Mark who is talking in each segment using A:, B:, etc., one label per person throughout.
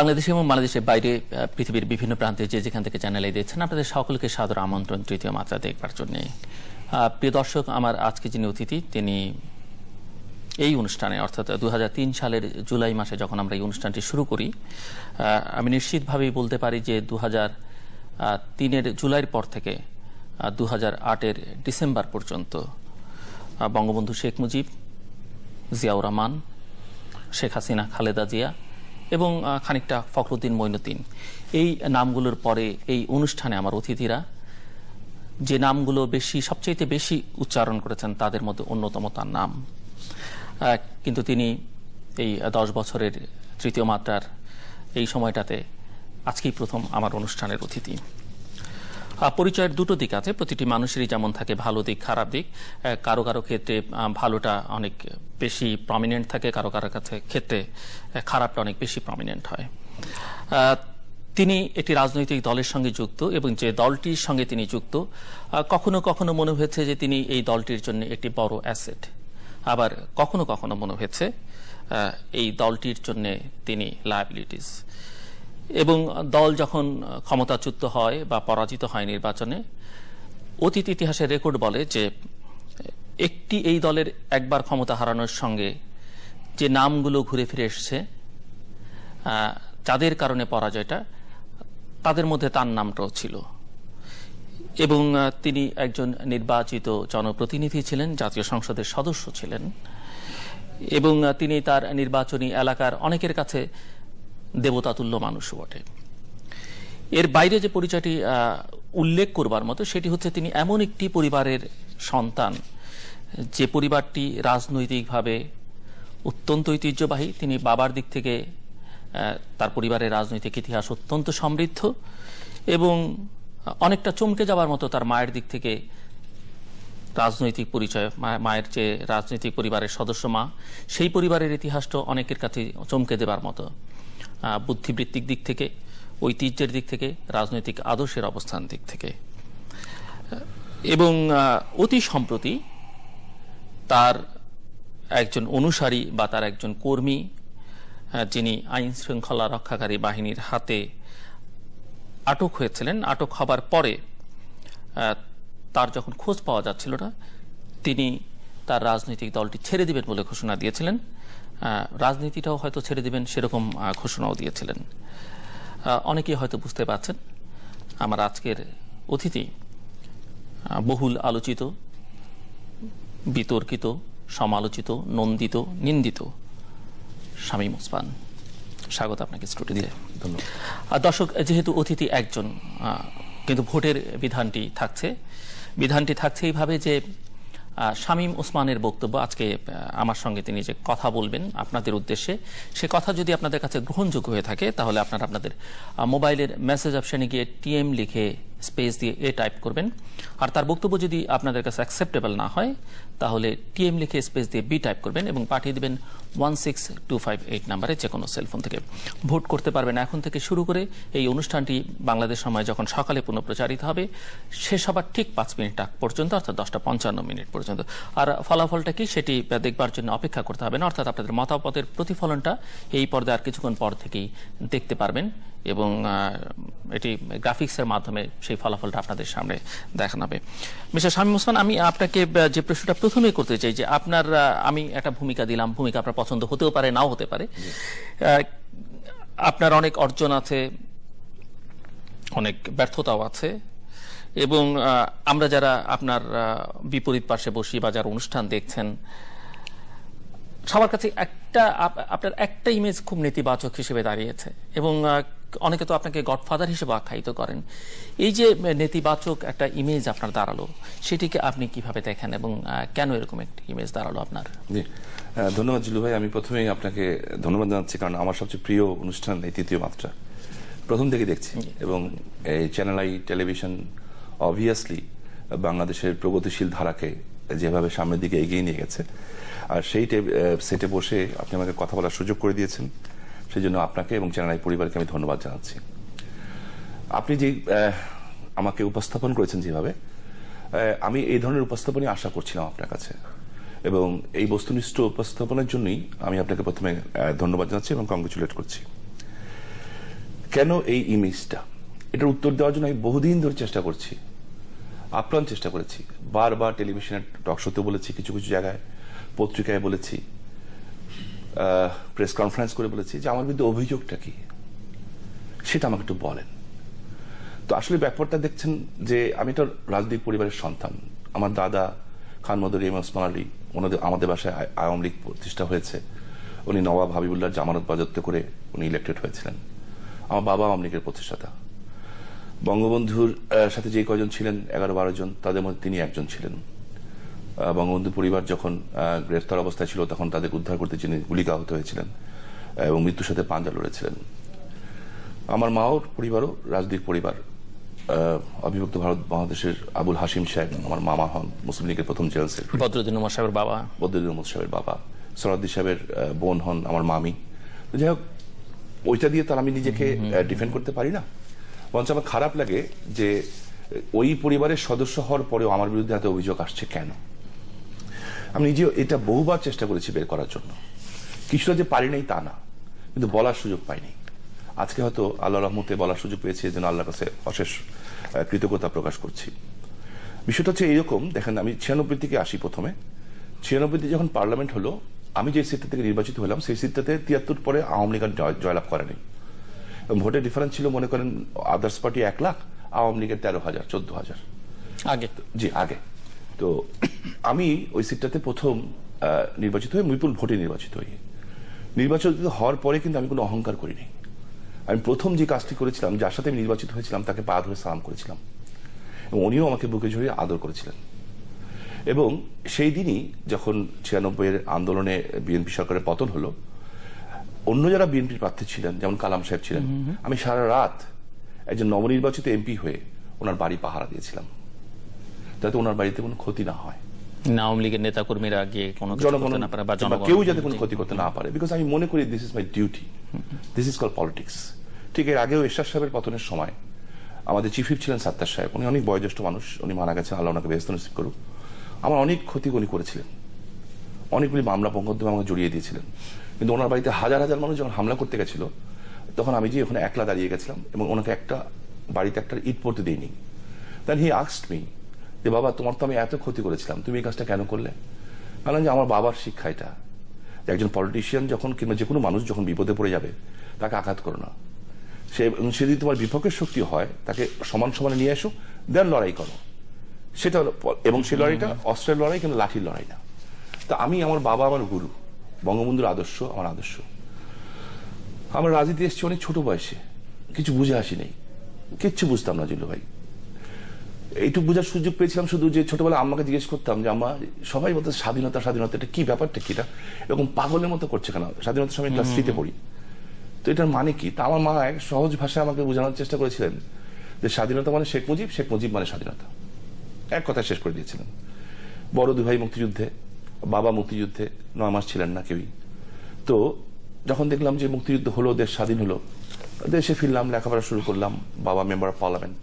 A: বাংলাদেশ এবং বাংলাদেশের বাইরে পৃথিবীর বিভিন্ন প্রান্তে যে যেখান থেকে চ্যানেলে দিচ্ছেন আপনাদের সকলকে সাদর আমন্ত্রণ তৃতীয় মাত্রা দেখবার জন্য। প্রিয় দর্শক, আমার আজকে যিনি অতিথি তিনি এই অনুষ্ঠানে অর্থাৎ 2003 সালের জুলাই মাসে যখন আমরা এই অনুষ্ঠানটি শুরু করি, আমি নিশ্চিতভাবেই বলতে পারি যে 2003-এর জুলাইয়ের পর থেকে 2008-এর ডিসেম্বর পর্যন্ত বঙ্গবন্ধু শেখ মুজিব, জিয়াউর রহমান, শেখ হাসিনা, খালেদা জিয়া এবং খানিকটা ফখরুদ্দিন মঈনুদ্দিন, এই নামগুলোর পরে এই অনুষ্ঠানে আমার অতিথিরা যে নামগুলো সবচেয়ে বেশি উচ্চারণ করেছেন তাদের মধ্যে অন্যতম তার নাম। কিন্তু তিনি এই 10 বছরের তৃতীয় মাত্রার এই সময়টাতে আজকেই প্রথম আমার অনুষ্ঠানের অতিথি। পরিচয়ের দুটো দিক আছে, প্রতিটি মানুষেরই যেমন থাকে ভালো দিক খারাপ দিক। কারো কারো ক্ষেত্রে ভালোটা অনেক বেশি প্রমিনেন্ট থাকে, কারো কারো কাছে ক্ষেত্রে খারাপটা অনেক বেশি প্রমিনেন্ট হয়। তিনি একটি রাজনৈতিক দলের সঙ্গে যুক্ত এবং যে দলটির সঙ্গে তিনি যুক্ত কখনো কখনো মনে হয়েছে যে তিনি এই দলটির জন্য একটি বড় অ্যাসেট, আবার কখনো কখনো মনে হয়েছে এই দলটির জন্য তিনি লায়াবিলিটিস। এবং দল যখন ক্ষমতাচ্যুত হয় বা পরাজিত হয় নির্বাচনে, অতীত ইতিহাসের রেকর্ড বলে যে এই দলের একবার ক্ষমতা হারানোর সঙ্গে যে নামগুলো ঘুরে ফিরে এসছে, যাদের কারণে পরাজয়টা, তাদের মধ্যে তার নামটাও ছিল। এবং তিনি একজন নির্বাচিত জনপ্রতিনিধি ছিলেন, জাতীয় সংসদের সদস্য ছিলেন এবং তিনি তার নির্বাচনী এলাকার অনেকের কাছে দেবতাতুল্য মানুষও বটে। এর বাইরে যে পরিচয়টি উল্লেখ করবার মতো সেটি হচ্ছে তিনি এমন একটি পরিবারের সন্তান যে পরিবারটি রাজনৈতিকভাবে অত্যন্ত ঐতিহ্যবাহী। তিনি বাবার দিক থেকে তার পরিবারের রাজনৈতিক ইতিহাস অত্যন্ত সমৃদ্ধ এবং অনেকটা চমকে যাবার মতো তার মায়ের দিক থেকে রাজনৈতিক পরিচয়। মায়ের যে রাজনৈতিক পরিবারের সদস্য মা, সেই পরিবারের ইতিহাসটা অনেকের কাছে চমকে দেবার মতো, বুদ্ধিবৃত্তিক দিক থেকে, ঐতিহ্যের দিক থেকে, রাজনৈতিক আদর্শের অবস্থান দিক থেকে। এবং অতি সম্প্রতি তার একজন অনুসারী বা তার একজন কর্মী, যিনি আইন শৃঙ্খলা রক্ষাকারী বাহিনীর হাতে আটক হয়েছিলেন, আটক হবার পরে তার যখন খোঁজ পাওয়া যাচ্ছিল না, তিনি তার রাজনৈতিক দলটি ছেড়ে দিবেন বলে ঘোষণা দিয়েছিলেন। রাজনীতিটাও হয়তো ছেড়ে দিবেন সেরকম ঘোষণাও দিয়েছিলেন। অনেকেই হয়তো বুঝতে পারছেন আমার আজকের অতিথি বহুল আলোচিত, বিতর্কিত, সমালোচিত, নন্দিত, নিন্দিত শামীম ওসমান। স্বাগত আপনাকে স্টুডিওতে।
B: ধন্যবাদ।
A: দর্শক, যেহেতু অতিথি একজন, কিন্তু ভোটের বিধানটি থাকছে এইভাবে যে শামীম ওসমানের বক্তব্য আজকে আমার সঙ্গে তিনি যে কথা বলবেন আপনাদের উদ্দেশ্যে, সে কথা যদি আপনাদের কাছে গ্রহণযোগ্য হয়ে থাকে তাহলে আপনারা আপনাদের মোবাইলের মেসেজ অপশনে গিয়ে টিএম লিখে স্পেস দিয়ে টাইপ করবেন। আর তার বক্তব্য যদি আপনাদের কাছে অ্যাকসেপ্টেবল না হয় তাহলে টিএম লিখে স্পেস দিয়ে বি টাইপ করবেন এবং পাঠিয়ে দিবেন 16258 নাম্বারে, যে কোনো সেলফোন থেকে। ভোট করতে পারবেন এখন থেকে শুরু করে এই অনুষ্ঠানটি বাংলাদেশ সময় যখন সকালে পুনঃপ্রচারিত হবে শেষ হবার ঠিক 5 মিনিট আগ পর্যন্ত, অর্থাৎ 10:55 পর্যন্ত। আর ফলাফলটা কি সেটি দেখবার জন্য অপেক্ষা করতে হবে না, অর্থাৎ আপনাদের মতামতের প্রতিফলনটা এই পর্দায় আর কিছুক্ষণ পর থেকেই দেখতে পারবেন এবং এটি গ্রাফিক্সের মাধ্যমে সেই ফলাফলটা আপনাদের সামনে দেখানো হবে। মিস্টার শামীম ওসমান, আমি আপনাকে যে প্রশ্নটা প্রথমেই করতে চাই যে আমি একটা ভূমিকা দিলাম, ভূমিকা আপনার পছন্দ হতেও পারে নাও হতে পারে। আপনার অনেক অর্জন আছে, অনেক ব্যর্থতাও আছে এবং আমরা যারা আপনার বিপরীত পাশে বসি বা যারা অনুষ্ঠান দেখছেন সবার কাছে আপনার একটা ইমেজ খুব নেতিবাচক হিসেবে দাঁড়িয়েছে এবং অনেকে তো আপনাকে গডফাদার হিসেবে আখ্যায়িত করেন। এই যে নেতিবাচক একটা ইমেজ আপনার দাঁড়ালো, সেটিকে আপনি কিভাবে দেখেন এবং কেন এরকম একটি ইমেজ দাঁড়ালো আপনার?
B: জি, ধন্যবাদ জিলু ভাই। আমি প্রথমেই আপনাকে ধন্যবাদ জানাচ্ছি, কারণ আমার সবচেয়ে প্রিয় অনুষ্ঠান এই তৃতীয় মাত্রা, প্রথম থেকে দেখছি এবং এই চ্যানেল আই টেলিভিশন অবভিয়াসলি বাংলাদেশের প্রগতিশীল ধারাকে যেভাবে সামনের দিকে এগিয়ে নিয়ে গেছে, আর সেই সেটে বসে আপনি আমাকে কথা বলার সুযোগ করে দিয়েছেন, সেই জন্য আপনাকে এবং চ্যানেল আই পরিবারকে আমি ধন্যবাদ জানাচ্ছি। আপনি যে আমাকে উপস্থাপন করেছেন যেভাবে, আমি এই ধরনের উপস্থাপনই আশা করছিলাম আপনার কাছে এবং এই বস্তুনিষ্ঠ উপস্থাপনের জন্যই আমি আপনাকে প্রথমে ধন্যবাদ জানাচ্ছি এবং কংগ্রেচুলেট করছি। কেন এই ইমেজটা, এটার উত্তর দেওয়ার জন্য আমি বহুদিন ধরে চেষ্টা করছি, আপ্রাণ চেষ্টা করেছি। বারবার টেলিভিশনের টক শোতে বলেছি, কিছু কিছু জায়গায় পত্রিকায় বলেছি, প্রেস কনফারেন্স করে বলেছি যে আমার বিরুদ্ধে অভিযোগটা কি সেটা আমাকে একটু বলেন। তো আসলে ব্যাপারটা দেখছেন যে আমি একটা রাজনৈতিক পরিবারের সন্তান। আমার দাদা খান মদরি এম ওসমান আলী, আমাদের বাসায় আওয়ামী লীগ প্রতিষ্ঠা হয়েছে। উনি নবাব হাবিবুল্লাহর জামানত বাজেয়াপ্ত করে উনি ইলেক্টেড হয়েছিলেন। আমার বাবা আওয়ামী লীগের প্রতিষ্ঠাতা। বঙ্গবন্ধুর সাথে যে কয়জন ছিলেন 11-12 জন, তাদের মধ্যে তিনি একজন ছিলেন। বঙ্গবন্ধুর পরিবার যখন গ্রেফতার অবস্থায় ছিল তখন তাদের উদ্ধার করতে যিনি গুলিকাহত হয়েছিলেন এবং মৃত্যুর সাথে পাঞ্জা লড়েছিলেন। আমার মাও পরিবারও রাজনৈতিক পরিবার। অবিভক্ত ভারত মহাদেশের আবুল হাশিম সাহেব আমার মামা হন, মুসলিম লীগের প্রথম জেনারেল সেক্রেটারি।
A: বদরুদ্দিন উমর সাহেবের বাবা।
B: বদরুদ্দিন উমর সাহেবের বাবা। সরাদ্দি সাহেবের বোন হন আমার মামি। যাই হোক, ওইটা দিয়ে তো আমি নিজেকে ডিফেন্ড করতে পারি না। বরঞ্চ আমার খারাপ লাগে যে ওই পরিবারের সদস্য হওয়ার পরেও আমার বিরুদ্ধে এত অভিযোগ আসছে কেন। আমি নিজেও এটা বহুবার চেষ্টা করেছি বের করার জন্য, কিছুটা যে পারি নাই তা না, কিন্তু বলার সুযোগ পাইনি। আজকে হয়তো আল্লাহ রহমতে বলার সুযোগ পেয়েছি, এর জন্য আল্লাহর কাছে অশেষ কৃতজ্ঞতা প্রকাশ করছি। বিষয়টা হচ্ছে এইরকম, দেখেন আমি 96 থেকে আসি। প্রথমে 96 যখন পার্লামেন্ট হলো, আমি যে সিটটা থেকে নির্বাচিত হলাম সেই সিটটাতে 73 পরে আওয়ামী লীগ জয়লাভ করেনি। ভোটের ডিফারেন্স ছিল মনে করেন আদার্স পার্টি 1 লাখ, আওয়ামী লীগের 13,000 14,000
A: আগে।
B: জি আগে। তো আমি ওই সিটটাতে প্রথম নির্বাচিত হয়ে বিপুল ভোটে নির্বাচিত হওয়ার পরে কিন্তু আমি কোনো অহংকার করিনি। আমি প্রথম যে কাজটি করেছিলাম, যার সাথে আমি নির্বাচিত হয়েছিলাম তাকে পা ধরে সালাম করেছিলাম এবং উনিও আমাকে বুকে জড়িয়ে আদর করেছিলেন। এবং সেই দিনই যখন 96-এর আন্দোলনে বিএনপি সরকারের পতন হলো, অন্য যারা বিএনপির প্রার্থী ছিলেন যেমন কালাম সাহেব ছিলেন, আমি সারা রাত একজন নবনির্বাচিত এমপি হয়ে ওনার বাড়ি পাহারা দিয়েছিলাম যাতে ওনার বাড়িতে কোনো ক্ষতি না হয়,
A: আওয়ামী লীগের নেতা কর্মীরা গিয়ে কোনো
B: কেউ যাতে কোনো ক্ষতি করতে না পারে। বিকজ আমি মনে করি this is my duty, this is call politics. ঠিক এর আগেও এরশাদ সাহেবের পতনের সময় আমাদের চিফ হুইপ ছিলেন সাত্তার সাহেব, উনি অনেক বয়োজ্যেষ্ঠ মানুষ, উনি মারা গেছেন, আল্লাহ ওনাকে বেহেশত নসিব করুক। আমার অনেক ক্ষতি উনি করেছিলেন, অনেকগুলি মামলা মোকদ্দমা আমাকে জড়িয়ে দিয়েছিলেন। কিন্তু ওনার বাড়িতে হাজার হাজার মানুষ যখন হামলা করতে গেছিল, তখন আমি যে ওখানে একলা দাঁড়িয়ে গেছিলাম এবং ওনাকে বাড়িতে একটা ইট পড়তে দিইনি। দেন হি আস্কড মি যে বাবা, তোমার তো আমি এত ক্ষতি করেছিলাম, তুমি এই কাজটা কেন করলে? বললাম যে আমার বাবার শিক্ষা এটা, যে একজন পলিটিশিয়ান যখন কিংবা যে কোনো মানুষ যখন বিপদে পড়ে যাবে তাকে আঘাত করো না, সে যদি তোমার বিপক্ষের শক্তি হয় তাকে সমান সমানে নিয়ে এসো, দেন লড়াই করো। সেটা এবং সেই লড়াইটা অস্ত্রের লড়াই, কিন্তু লাঠির লড়াই না। তা আমি, আমার বাবা আমার গুরু, বঙ্গবন্ধুর আদর্শ আমার আদর্শ। আমরা রাজনীতি এসেছি অনেক ছোট বয়সে, কিছু বুঝে আসি নেই, কিচ্ছু বুঝতাম না জিল্লু ভাই। এইটুকু বোঝার সুযোগ পেয়েছিলাম শুধু যে ছোটবেলা আম্মাকে জিজ্ঞেস করতাম যে আম্মা, সবাই বলতো স্বাধীনতা স্বাধীনতা, এটা কি ব্যাপারটা, কি এটা এরকম পাগলের মতো করছে কেন? স্বাধীনতার সময় ক্লাস 3-তে পড়ি, তো এটার মানে কি? তা আমার মা এক সহজ ভাষায় আমাকে বোঝানোর চেষ্টা করেছিলেন যে স্বাধীনতা মানে শেখ মুজিব, শেখ মুজিব মানে স্বাধীনতা, এক কথা শেষ করে দিয়েছিলেন। বড় দুই ভাই মুক্তিযুদ্ধে, বাবা মুক্তিযুদ্ধে 9 মাস ছিলেন না কেউই। তো যখন দেখলাম যে মুক্তিযুদ্ধ হলো, দেশ স্বাধীন হলো, দেশে ফিরলাম, লেখাপড়া শুরু করলাম, বাবা মেম্বার অফ পার্লামেন্ট।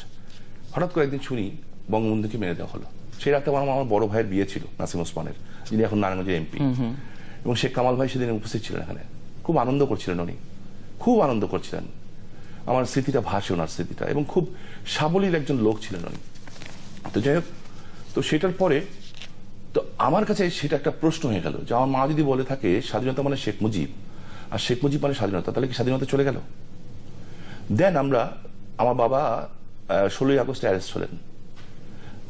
B: হঠাৎ করে একদিন শুনি বঙ্গবন্ধুকে মেরে দেওয়া হলো। সেই রাতে আমার বড় ভাইয়ের বিয়ে ছিল নাসিম ওসমানের, যিনি এখন নারায়ণগঞ্জের এমপি, এবং শেখ কামাল ভাই সেদিন উপস্থিত ছিলেন এখানে। খুব আনন্দ করছিলেন উনি, খুব আনন্দ করছিলেন। আমার স্মৃতিটা ভাসে ওনার স্মৃতিটা, এবং খুব সাবলীল একজন লোক ছিলেন উনি। তো যাই হোক, তো সেটার পরে তো আমার কাছে সেটা একটা প্রশ্ন হয়ে গেল যে আমার মা যদি বলে থাকে স্বাধীনতা মানে শেখ মুজিব আর শেখ মুজিব মানে স্বাধীনতা, তাহলে কি স্বাধীনতা চলে গেল? দেন আমার বাবা 16ই আগস্টে অ্যারেস্ট হলেন।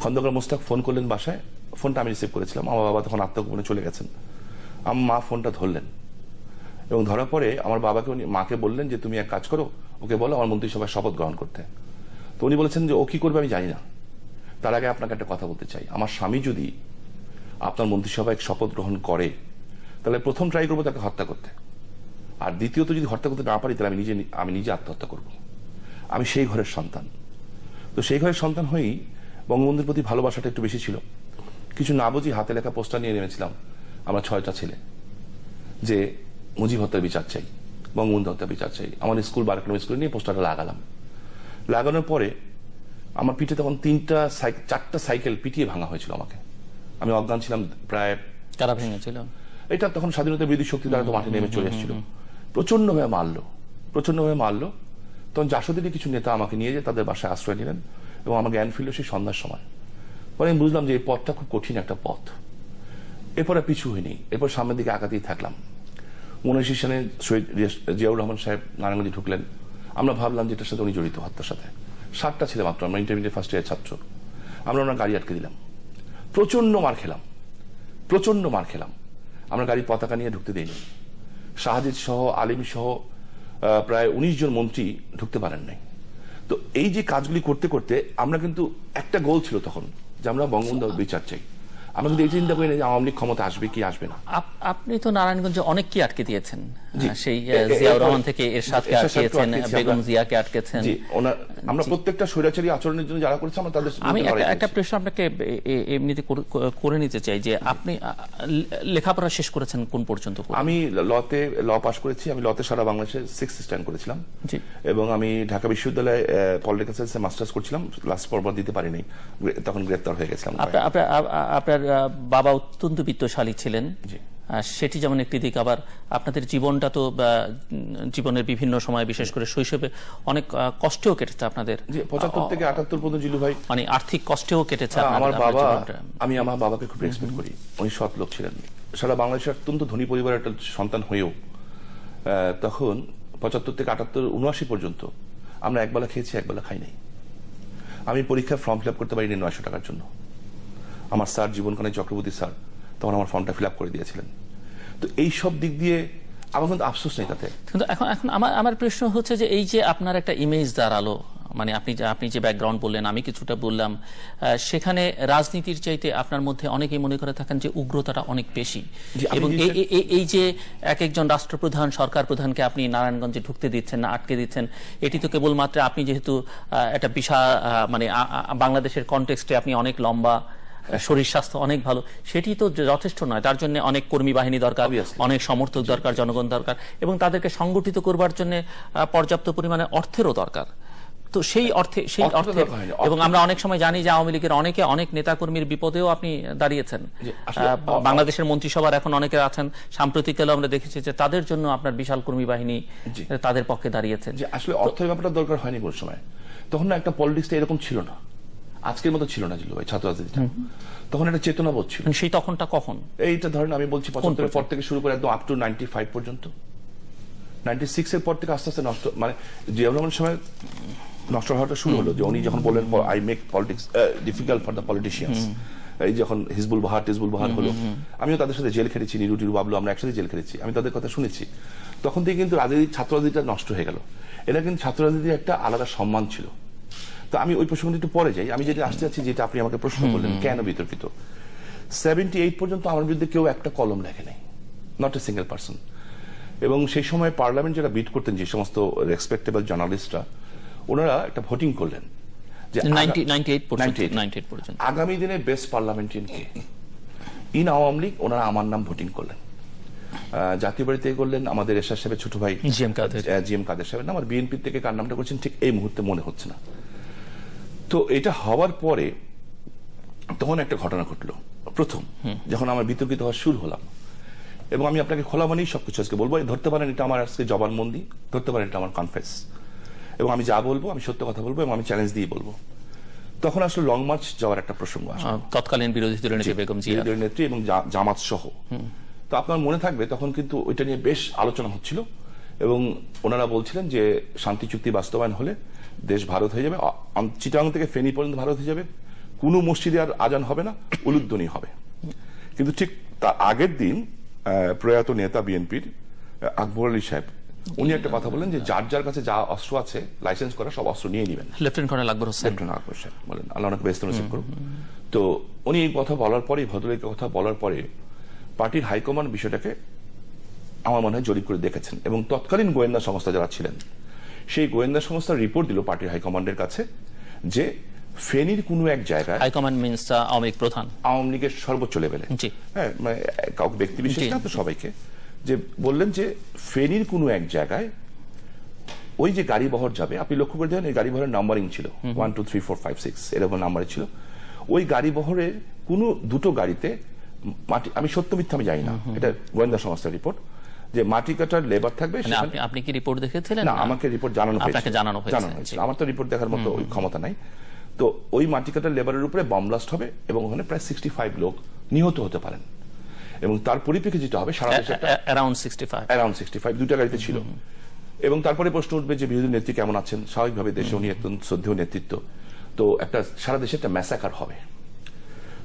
B: খন্দকার মোস্তাক ফোন করলেন বাসায়, ফোনটা আমি রিসিভ করেছিলাম। আমার বাবা তখন আত্মগোপনে চলে গেছেন। আমার মা ফোনটা ধরলেন এবং ধরার পরে আমার বাবাকে মাকে বললেন যে তুমি এক কাজ করো, ওকে বলো আমার মন্ত্রিসভায় শপথ গ্রহণ করতে। তো উনি বলেছেন যে ও কি করবে আমি জানি না, তার আগে আপনাকে একটা কথা বলতে চাই। আমার স্বামী যদি আপনার মন্ত্রিসভায় শপথ গ্রহণ করে, তাহলে প্রথম ট্রাই করবো তাকে হত্যা করতে, আর দ্বিতীয়ত যদি হত্যা করতে না পারি তাহলে আমি নিজে আত্মহত্যা করব। আমি সেই ঘরের সন্তান। তো সেই ঘরের সন্তান হয়েই বঙ্গবন্ধুর প্রতি ভালোবাসাটা একটু বেশি ছিল। কিছু না বুঝি হাতে লেখা পোস্টার নিয়ে নেমেছিলাম আমরা 6টা ছেলে, যে মুজিব হত্যার বিচার চাই, বঙ্গবন্ধু হত্যার বিচার চাই। আমার স্কুল বারাকরম স্কুলে নিয়ে পোস্টারটা লাগালাম। লাগানোর পরে আমার পিঠে তখন 4টা সাইকেল পিটিয়ে ভাঙা হয়েছিল আমাকে। আমি অজ্ঞান ছিলাম প্রায়।
A: কারা ভেঙেছিল?
B: এটা তখন স্বাধীনতা বিরোধী শক্তি দ্বারা তো মাঠে নেমে চলে এসেছিল। প্রচন্ডভাবে মারলো। তখন জাসদের কিছু নেতা আমাকে নিয়ে যে তাদের বাসায় আশ্রয় নিলেন এবং আমার জ্ঞান ফিরল সেই সন্ধ্যার সময়। পরে আমি বুঝলাম যে এই পথটা খুব কঠিন একটা পথ। এরপরে পিছু হয়নি, এরপর সামনের দিকে আগাতেই থাকলাম। 79 সালে শহীদ জিয়াউর রহমান সাহেব নারায়ণগঞ্জে ঢুকলেন। আমরা ভাবলাম যে এটার সাথে উনি জড়িত, হত্যার সাথে। 7টা ছেলে মাত্র, আমরা ইন্টারমিডিয়েট ফার্স্ট ইয়ার ছাত্র। আমরা ওনার গাড়ি আটকে দিলাম, প্রচন্ড মার খেলাম। আমরা গাড়ির পতাকা নিয়ে ঢুকতে দিইনি। শাহজিদ সহ, আলিম সহ প্রায় 19 জন মন্ত্রী ঢুকতে পারেন নাই। তো এই যে কাজগুলি করতে করতে আমরা কিন্তু একটা গোল ছিল তখন, যে আমরা বঙ্গবন্ধুর বিচার চাই। আমরা কিন্তু এই চিন্তা করি না যে আওয়ামী লীগ ক্ষমতা আসবে কি আসবে না।
A: আপনি তো নারায়ণগঞ্জে অনেক কি আটকে দিয়েছেন, সেই জিয়াউর রহমান থেকে এরশাদকে আটকেছেন, বেগম জিয়াকে আটকেছেন।
B: আমরা প্রত্যেকটা স্বৈরাচারী আচরণের জন্য যারা করেছে আমরা তাদের।
A: আমি একটা প্রশ্ন আপনাকে এমনিতে করে নিতে চাই যে আপনি লেখাপড়া শেষ করেছেন কোন পর্যন্ত?
B: আমি ল পাশ করেছি। আমি লতে সারা বাংলাদেশে 6th স্ট্যান্ড করেছিলাম এবং আমি ঢাকা বিশ্ববিদ্যালয়ে পলিটিক্যাল সায়েন্সে মাস্টার্স করছিলাম। লাস্ট পর্ব দিতে পারিনি, তখন গ্রেপ্তার হয়ে গেছিলাম।
A: আপনার বাবা অত্যন্ত বিত্তশালী ছিলেন, সেটি যেমন একটি দিক, আবার আপনাদের জীবনটা তো জীবনের বিভিন্ন সময় বিশেষ করে শৈশবে অনেক কষ্টেও কেটেছে আপনাদের।
B: 75 থেকে 78 পর্যন্ত জিলু ভাই
A: মানে আর্থিক কষ্টেও কেটেছে
B: আমার বাবা। আমি আমার বাবাকে খুব রেসপেক্ট করি, উনি সৎ লোক ছিলেন। সারা বাংলাদেশের অত্যন্ত ধনী পরিবারের একটা সন্তান হয়েও তখন 75 থেকে 78, 79 পর্যন্ত আমরা একবেলা খেয়েছি, একবেলা খাই নাই। আমি পরীক্ষায় ফর্ম ফিল আপ করতে পারিনি 900 টাকার জন্য। আমার স্যার জীবনকালী চক্রবর্তী স্যার তখন আমার ফর্মটা ফিল আপ করে দিয়েছিলেন। তো এই সব দিক দিয়ে আমার কিন্তু আফসোস নেই তাতে।
A: কিন্তু এখন আমার প্রশ্ন হচ্ছে যে এই যে আপনার একটা ইমেজ দাঁড়ালো, মানে আপনি যে ব্যাকগ্রাউন্ড বললেন, আমি কিছুটা বললাম, সেখানে রাজনীতির চাইতে আপনার মধ্যে অনেকেই মনে করে থাকেন যে উগ্রতাটা অনেক বেশি। এবং এই যে এক একজন রাষ্ট্রপ্রধান, সরকার প্রধানকে আপনি নারায়ণগঞ্জে ঢুকতে দিচ্ছেন না, আটকে দিচ্ছেন, এটি তো কেবলমাত্র আপনি যেহেতু একটা বিশাল মানে বাংলাদেশের কনটেক্সটে আপনি অনেক লম্বা, শরীর স্বাস্থ্য অনেক ভালো, সেটি তো যথেষ্ট নয়। তার জন্য অনেক কর্মী বাহিনী দরকার, অনেক সমর্থক দরকার, জনগণ দরকার, এবং তাদেরকে সংগঠিত করবার জন্য পর্যাপ্ত পরিমাণে অর্থেরও দরকার। তো সেই অর্থে এবং আমরা অনেক সময় জানি যে আওয়ামী লীগের অনেক নেতাকর্মীর বিপদেও আপনি দাঁড়িয়েছেন। বাংলাদেশের মন্ত্রিসভার এখন অনেকে আছেন, সাম্প্রতিককালে আমরা দেখেছি যে তাদের জন্য আপনার বিশাল কর্মী বাহিনী তাদের পক্ষে দাঁড়িয়েছেন।
B: আসলে অর্থের ব্যাপারটা দরকার হয়নি কোন সময়। তখন না একটা পলিটিক্সটা এরকম ছিল না, আজকের মতো ছিল না জিল্লু ভাই। ছাত্র রাজনীতিটা তখন একটা চেতনাবোধ ছিল।
A: সেই তখনটা কখন?
B: এইটা ধরেন আমি বলছি 75 পর থেকে শুরু করে একদম আপ টু 95 পর্যন্ত। 96 এর পর থেকে আস্তে আস্তে নষ্ট, মানে জিয়াউর রহমানের সময় নষ্ট হওয়াটা শুরু হলো। যে উনি যখন বললেন I make politics difficult for the politicians, এই যখন হিজবুল বাহার হলো, আমিও তাদের সাথে জেল খেটেছি, নিরুটির বাবলু আমরা একসাথে জেল খেটেছি, আমি তাদের কথা শুনেছি। তখন থেকে কিন্তু রাজনীতি, ছাত্র রাজনীতিটা নষ্ট হয়ে গেল। এটা কিন্তু ছাত্র রাজনীতির একটা আলাদা সম্মান ছিল। তো আমি ওই প্রসঙ্গে একটু পরে যাই। আমি যেটা আসতে যাচ্ছি, যেটা আপনি আমাকে প্রশ্ন করলেন কেন বিতর্কিত, 78 পর্যন্ত আমার বিরুদ্ধে কেউ একটা কলম লেখে নাই, নট এ সিঙ্গেল পার্সন। এবং সেই সময় পার্লামেন্ট যারা বিট করতেন, যে সমস্ত রেসপেক্টেবল জার্নালিস্টরা, ওনারা একটা ভোটিং করলেন যে
A: 98 পর্যন্ত
B: আগামী দিনে best parliamentarian K in Awami League. ওনারা আমার নাম ভোটিং করলেন। জাতীয় বাড়িতে করলেন আমাদের এরশাদ সাহেবের ছোট ভাই জি এম কাদের সাহেবের নাম, আর বিএনপি থেকে কার নামটা করছেন ঠিক এই মুহূর্তে মনে হচ্ছে না। তো এটা হওয়ার পরে তখন একটা ঘটনা ঘটলো। প্রথম যখন আমার বিতর্কিত হওয়া শুরু হলাম, এবং আমি আপনাকে খোলা মানেই সবকিছু আজকে বলবো, ধরতে পারেন এটা আমার আজকে জবানবন্দি, ধরতে পারেন এটা আমার কনফেস, এবং আমি যা বলবো আমি সত্য কথা বলবো এবং আমি চ্যালেঞ্জ দিয়ে বলবো। তখন আসলে লং মার্চ যাওয়ার একটা প্রসঙ্গ আসে,
A: তৎকালীন বিরোধী দলের নেত্রী বেগম জিয়া
B: নেত্রী এবং জামাত সহ। তো আপনার মনে থাকবে তখন কিন্তু ওইটা নিয়ে বেশ আলোচনা হচ্ছিল, এবং ওনারা বলছিলেন যে শান্তি চুক্তি বাস্তবায়ন হলে দেশ ভারত হয়ে যাবে, চিটাং থেকে ফেনী পর্যন্ত ভারত হয়ে যাবে, কোনো মসজিদে আর আজান হবে না, উলুধ্বনি হবে। কিন্তু ঠিক তার আগের দিন প্রয়াত নেতা বিএনপির আকবর আলী সাহেব উনি একটা কথা বলেন যে যার যার কাছে যা অস্ত্র আছে লাইসেন্স করা সব অস্ত্র নিয়ে নেবেন।
A: লেফটেন্যান্ট কর্নেল আকবর হোসেন
B: বলেন, আল্লাহ ওনাকে বেহেশত নসিব করুন। তো উনি এই কথা বলার পরে, ভদ্রলোকের কথা বলার পরে পার্টির হাইকমান্ড বিষয়টাকে আমার মনে হয় জরিপ করে দেখেছেন, এবং তৎকালীন গোয়েন্দা সংস্থা যারা ছিলেন সেই গোয়েন্দা সংস্থার রিপোর্ট দিল পার্টির হাইকমান্ডের কাছে যে ফেনীর কোনো এক জায়গায়,
A: হাইকমান্ড মিন্স আওয়ামী লীগ প্রধান,
B: আওয়ামী লীগের সর্বোচ্চ লেভেলে, হ্যাঁ মানে কাউকে ব্যক্তি বিশেষ না তো সবাইকে, যে বললেন যে ফেনীর কোনো এক জায়গায় ওই যে গাড়ি বহর যাবে, আপনি লক্ষ্য করে দেখেন এই গাড়ি বহরের নাম্বারিং ছিল 1 2 3 4 5 6 এরকম নাম্বারে ছিল। ওই গাড়ি বহরের কোনো দুটো গাড়িতে মাটি, আমি সত্য মিথ্যা আমি জানি না, এটা গোয়েন্দা সংস্থার রিপোর্ট, যে মাটি কাটার লেবার থাকবে।
A: আপনি কি রিপোর্ট দেখেছিলেন?
B: না, আমাকে রিপোর্ট জানানো হয়েছে।
A: আপনাকে জানানো হয়েছে?
B: আমার তো রিপোর্ট দেখার মতো ওই ক্ষমতা নাই। তো ওই মাটি কাটার লেবারের উপরে বম ব্লাস্ট হবে এবং ওখানে প্রায় 65 লোক নিহত হতে পারেন, এবং তার পরিপ্রেক্ষিতে যেটা হবে সারা দেশে
A: অ্যারাউন্ড 65
B: দুইটা গাড়িতে ছিল। এবং তারপরে প্রশ্ন উঠবে যে বিরোধী নেত্রী কেমন আছেন। স্বাভাবিকভাবে দেশে উনি একজন শ্রদ্ধেয় নেতৃত্ব, তো একটা সারা দেশে একটা ম্যাসাকার হবে।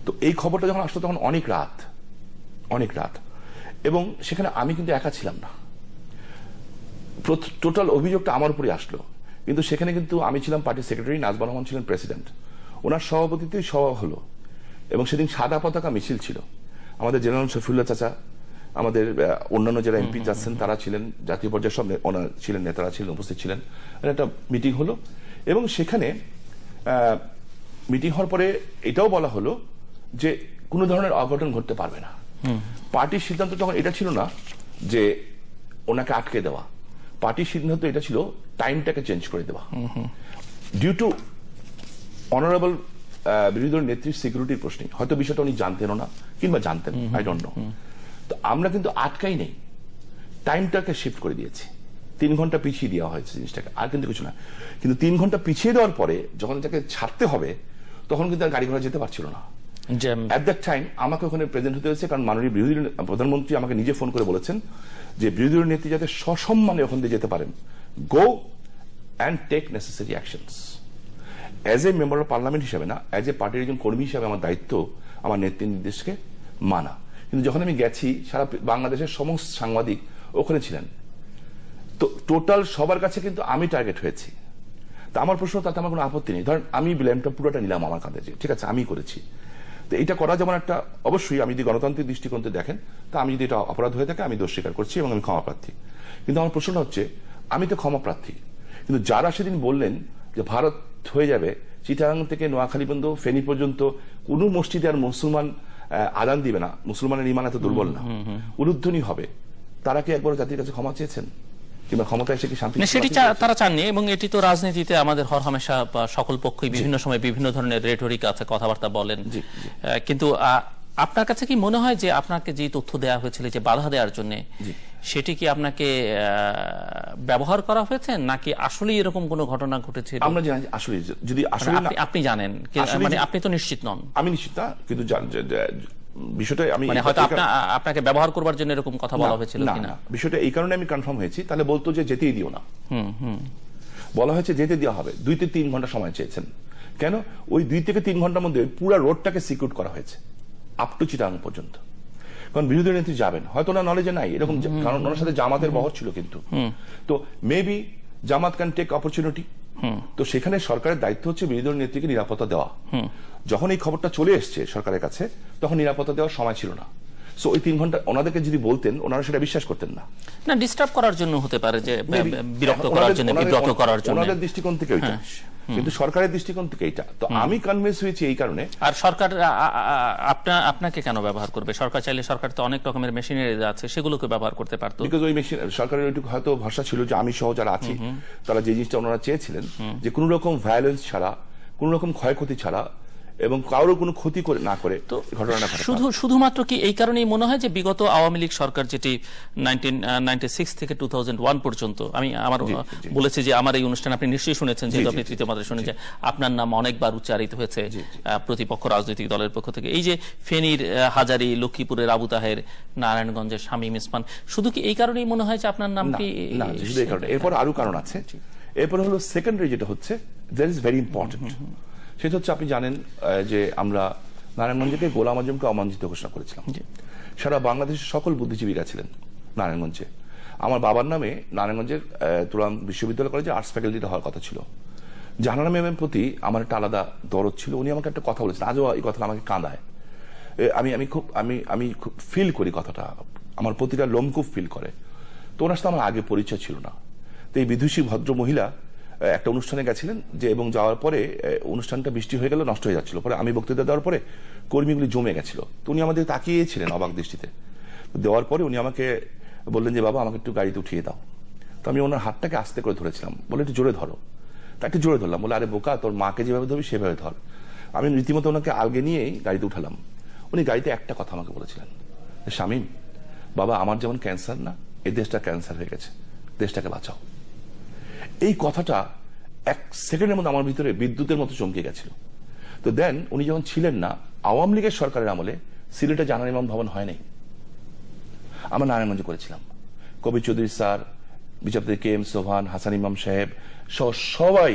B: তো এই খবরটা যখন আসলো তখন অনেক রাত, এবং সেখানে আমি কিন্তু একা ছিলাম না, টোটাল অভিযোগটা আমার উপরে আসলো। কিন্তু সেখানে কিন্তু আমি ছিলাম পার্টির সেক্রেটারি, নাজমা রহমান ছিলেন প্রেসিডেন্ট, ওনার সভাপতিত্বেই সভা হলো, এবং সেদিন সাদা পতাকা মিছিল ছিল। আমাদের জেনারেল শফিউল্লাহ চাচা, আমাদের অন্যান্য যারা এমপি যাচ্ছেন তারা ছিলেন, জাতীয় পর্যায়ের সব ওনার ছিলেন, নেতারা ছিলেন, উপস্থিত ছিলেন। একটা মিটিং হলো, এবং সেখানে মিটিং হওয়ার পরে এটাও বলা হলো যে কোনো ধরনের অঘটন ঘটতে পারবে না। পার্টির সিদ্ধান্ত তখন এটা ছিল না যে ওনাকে আটকে দেওয়া, পার্টির সিদ্ধান্ত এটা ছিল টাইমটাকে চেঞ্জ করে দেওয়া, ডিউ টু অনারেবল বিরোধী দলের নেত্রীর সিকিউরিটির প্রশ্নে। হয়তো বিষয়টা উনি জানতেনও না, কিংবা জানতেন, আই ডোন্ট নো। তো আমরা কিন্তু আটকাই নেই, টাইমটাকে শিফট করে দিয়েছি, 3 ঘন্টা পিছিয়ে দেওয়া হয়েছে জিনিসটাকে, আর কিন্তু কিছু না। কিন্তু 3 ঘন্টা পিছিয়ে দেওয়ার পরে যখন এটাকে ছাড়তে হবে তখন কিন্তু আর গাড়ি ঘোড়া যেতে পারছিল না। এট দ্যাট টাইম আমাকে ওখানে প্রেজেন্ট হতে হয়েছে, কারণ মাননীয় বিরোধী প্রধানমন্ত্রী আমাকে নিজে ফোন করে বলেছেন যে বিরোধী দলের নেত্রী যাতে সসম্মানে ওখান দিয়ে যেতে পারেন, go and take necessary actions. As a member of parliament হিসেবে না, অ্যাজ এ পার্টির একজন কর্মী হিসেবে আমার দায়িত্ব আমার নেত্রীর নির্দেশকে মানা। কিন্তু যখন আমি গেছি, সারা বাংলাদেশের সমস্ত সাংবাদিক ওখানে ছিলেন, তো টোটাল সবার কাছে কিন্তু আমি টার্গেট হয়েছি। তা আমার প্রশ্ন, তাতে আমার কোনো আপত্তি নেই, ধরেন আমি ব্লেমটা পুরোটা নিলাম আমার কাঁধে, যে ঠিক আছে আমি করেছি। তো এটা করা যেমন একটা, অবশ্যই আমি যদি গণতান্ত্রিক দৃষ্টিকোণ থেকে দেখেন, তা আমি যদি এটা অপরাধ হয়ে থাকে আমি দোষ স্বীকার করছি এবং আমি ক্ষমা প্রার্থী। কিন্তু আমার প্রশ্নটা হচ্ছে, আমি তো ক্ষমা প্রার্থী, কিন্তু যারা সেদিন বললেন যে ভারত হয়ে যাবে, চিটাগাং থেকে নোয়াখালী পর্যন্ত, ফেনী পর্যন্ত কোনো মসজিদে আর মুসলমান আদান দিবে না, মুসলমানের ইমান এত দুর্বল না, উলুধ্বনি হবে, তারা কি একবার জাতির কাছে ক্ষমা চেয়েছেন? কিংবা ক্ষমতা এসে কি শান্তি?
A: সেটি তারা চাননি, এবং এটি তো রাজনীতিতে আমাদের হরহামেশা সকল পক্ষই বিভিন্ন সময় বিভিন্ন ধরনের রেটরিক আছে, কথাবার্তা বলেন। কিন্তু আপনার কাছে কি মনে হয় যে আপনাকে যে তথ্য দেওয়া হয়েছিল যে বাধা দেওয়ার জন্য, সেটি কি আপনাকে ব্যবহার করা হয়েছে, নাকি আসলে এরকম কোনো ঘটনা ঘটেছে?
B: আমরা জানি আসলে, যদি আসলে
A: আপনি জানেন, মানে আপনি তো নিশ্চিত নন।
B: আমি নিশ্চিত না, কিন্তু বিষয়টা আমি
A: হয়তো আপনাকে ব্যবহার করবার জন্য এরকম কথা বলা হয়েছিল কিনা,
B: বিষয়টা এই কারণে আমি কনফার্ম হয়েছি। তাহলে বলতো যে যেতেই দিও না, বলা হয়েছে যেতে দেওয়া হবে। 2 থেকে 3 ঘন্টা সময় চেয়েছেন, কেন? ওই 2 থেকে 3 ঘন্টার মধ্যে পুরো রোডটাকে সিকিউর করা হয়েছে আপ টু চিটাগাং পর্যন্ত, কারণ বিরোধী নেত্রী যাবেন, হয়তো না নলেজে নাই এরকম, কারণ ওনার সাথে জামাতের বহর ছিল, কিন্তু তো maybe Jamaat can take opportunity. তো সেখানে সরকারের দায়িত্ব হচ্ছে বিরোধী দলের নেত্রীকে নিরাপত্তা দেওয়া। যখন এই খবরটা চলে এসছে সরকারের কাছে, তখন নিরাপত্তা দেওয়ার সময় ছিল না। সো ওই 3 ঘন্টা ওনাদেরকে যদি বলতেন, ওনারা সেটা বিশ্বাস করতেন না।
A: না, ডিস্টার্ব করার জন্য হতে পারে, যে বিরক্ত করার জন্য, বিব্রত করার জন্য,
B: ওনাদের দৃষ্টিকোণ থেকে ওইটা, কিন্তু সরকারের দৃষ্টিকোণ থেকে এটা। তো আমি কনভিন্স হয়েছি এই কারণে।
A: আর সরকার আপনাকে কেন ব্যবহার করবে? সরকার চাইলে, সরকার তো অনেক রকমের মেশিনারি আছে, সেগুলোকে ব্যবহার করতে পারতো।
B: বিকজ ওই মেশিন, সরকারের ওইটুকু হয়তো ভরসা ছিল যে আমি সহ যারা আছি, তারা যে জিনিসটা ওনারা চেয়েছিলেন, যে কোনো রকম ভায়োলেন্স ছাড়া, কোনো রকম ক্ষয়ক্ষতি ছাড়া, এবং কারো কোনো ক্ষতি করে না করে ঘটনা
A: শুধুমাত্র কি এই কারণেই মনে হয় যে বিগত আওয়ামী লীগ সরকার, যেটি 1996 থেকে 2001 পর্যন্ত, আমি আমার বলেছি যে আমার এই অনুষ্ঠান আপনি নিশ্চয়ই শুনেছেন, যেহেতু আপনি তৃতীয় মাত্রায় শুনে, যে আপনার নাম অনেকবার উচ্চারিত হয়েছে প্রতিপক্ষ রাজনৈতিক দলের পক্ষ থেকে। এই যে ফেনীর হাজারী, লক্ষ্মীপুরের আবু তাহের, নারায়ণগঞ্জের শামীম ইসমান, শুধু কি এই কারণেই মনে হয় যে আপনার নাম কি?
B: না, শুধু এই কারণে। এরপর আরো কারণ আছে। এরপর হলো সেকেন্ডারি, যেটা হচ্ছে দ্যাট ইজ ভেরি ইম্পর্টেন্ট। সেটা হচ্ছে, আপনি জানেন যে আমরা নারায়ণগঞ্জকে গোলাম আজমকে অমানজিত ঘোষণা করেছিলাম। সারা বাংলাদেশের সকল বুদ্ধিজীবীরা ছিলেন নারায়ণগঞ্জে। আমার বাবার নামে নারায়ণগঞ্জের তুরান বিশ্ববিদ্যালয় কলেজে আর্টস ফ্যাকাল্টিতে হওয়ার কথা ছিল। জাহানারা ম্যামের প্রতি আমার একটা আলাদা দরদ ছিল। উনি আমাকে একটা কথা বলেছেন, আজও এই কথাটা আমাকে কাঁদায়। আমি খুব ফিল করি কথাটা, আমার প্রতিটা লোম খুব ফিল করে। তো ওনার সাথে আমার আগে পরিচয় ছিল না। তো এই বিদুষী ভদ্র মহিলা একটা অনুষ্ঠানে গেছিলেন, যে এবং যাওয়ার পরে অনুষ্ঠানটা বৃষ্টি হয়ে গেল, নষ্ট হয়ে যাচ্ছিল। পরে আমি বক্তৃতা দেওয়ার পরে কর্মীগুলি জমে গেছিল, তো উনি আমাদের তাকিয়েছিলেন অবাক দৃষ্টিতে। দেওয়ার পরে উনি আমাকে বললেন যে বাবা, আমাকে একটু গাড়িতে উঠিয়ে দাও। তো আমি ওনার হাতটাকে আস্তে করে ধরেছিলাম, বলে একটু জোরে ধরো। তা একটু জোরে ধরলাম, বলে আরে বোকা, তোর মাকে যেভাবে ধরবি সেভাবে ধর। আমি রীতিমতো ওনাকে আগে নিয়েই গাড়িতে উঠালাম। উনি গাড়িতে একটা কথা আমাকে বলেছিলেন, শামীম বাবা, আমার যেমন ক্যান্সার না, এই দেশটা ক্যান্সার হয়ে গেছে, দেশটাকে বাঁচাও। এই কথাটা এক সেকেন্ডের মধ্যে আমার ভিতরে বিদ্যুতের মতো চমকে গেছিল। তো দেন উনি যখন ছিলেন না, আওয়ামী লীগের সরকারের আমলে সিলেটে জানান ইমাম ভবন হয় নাই, আমরা নারায়ণগঞ্জে করেছিলাম। কবি চৌধুরী স্যার, বিচারপতি কে এম সোহান, হাসান ইমাম সাহেব সবাই,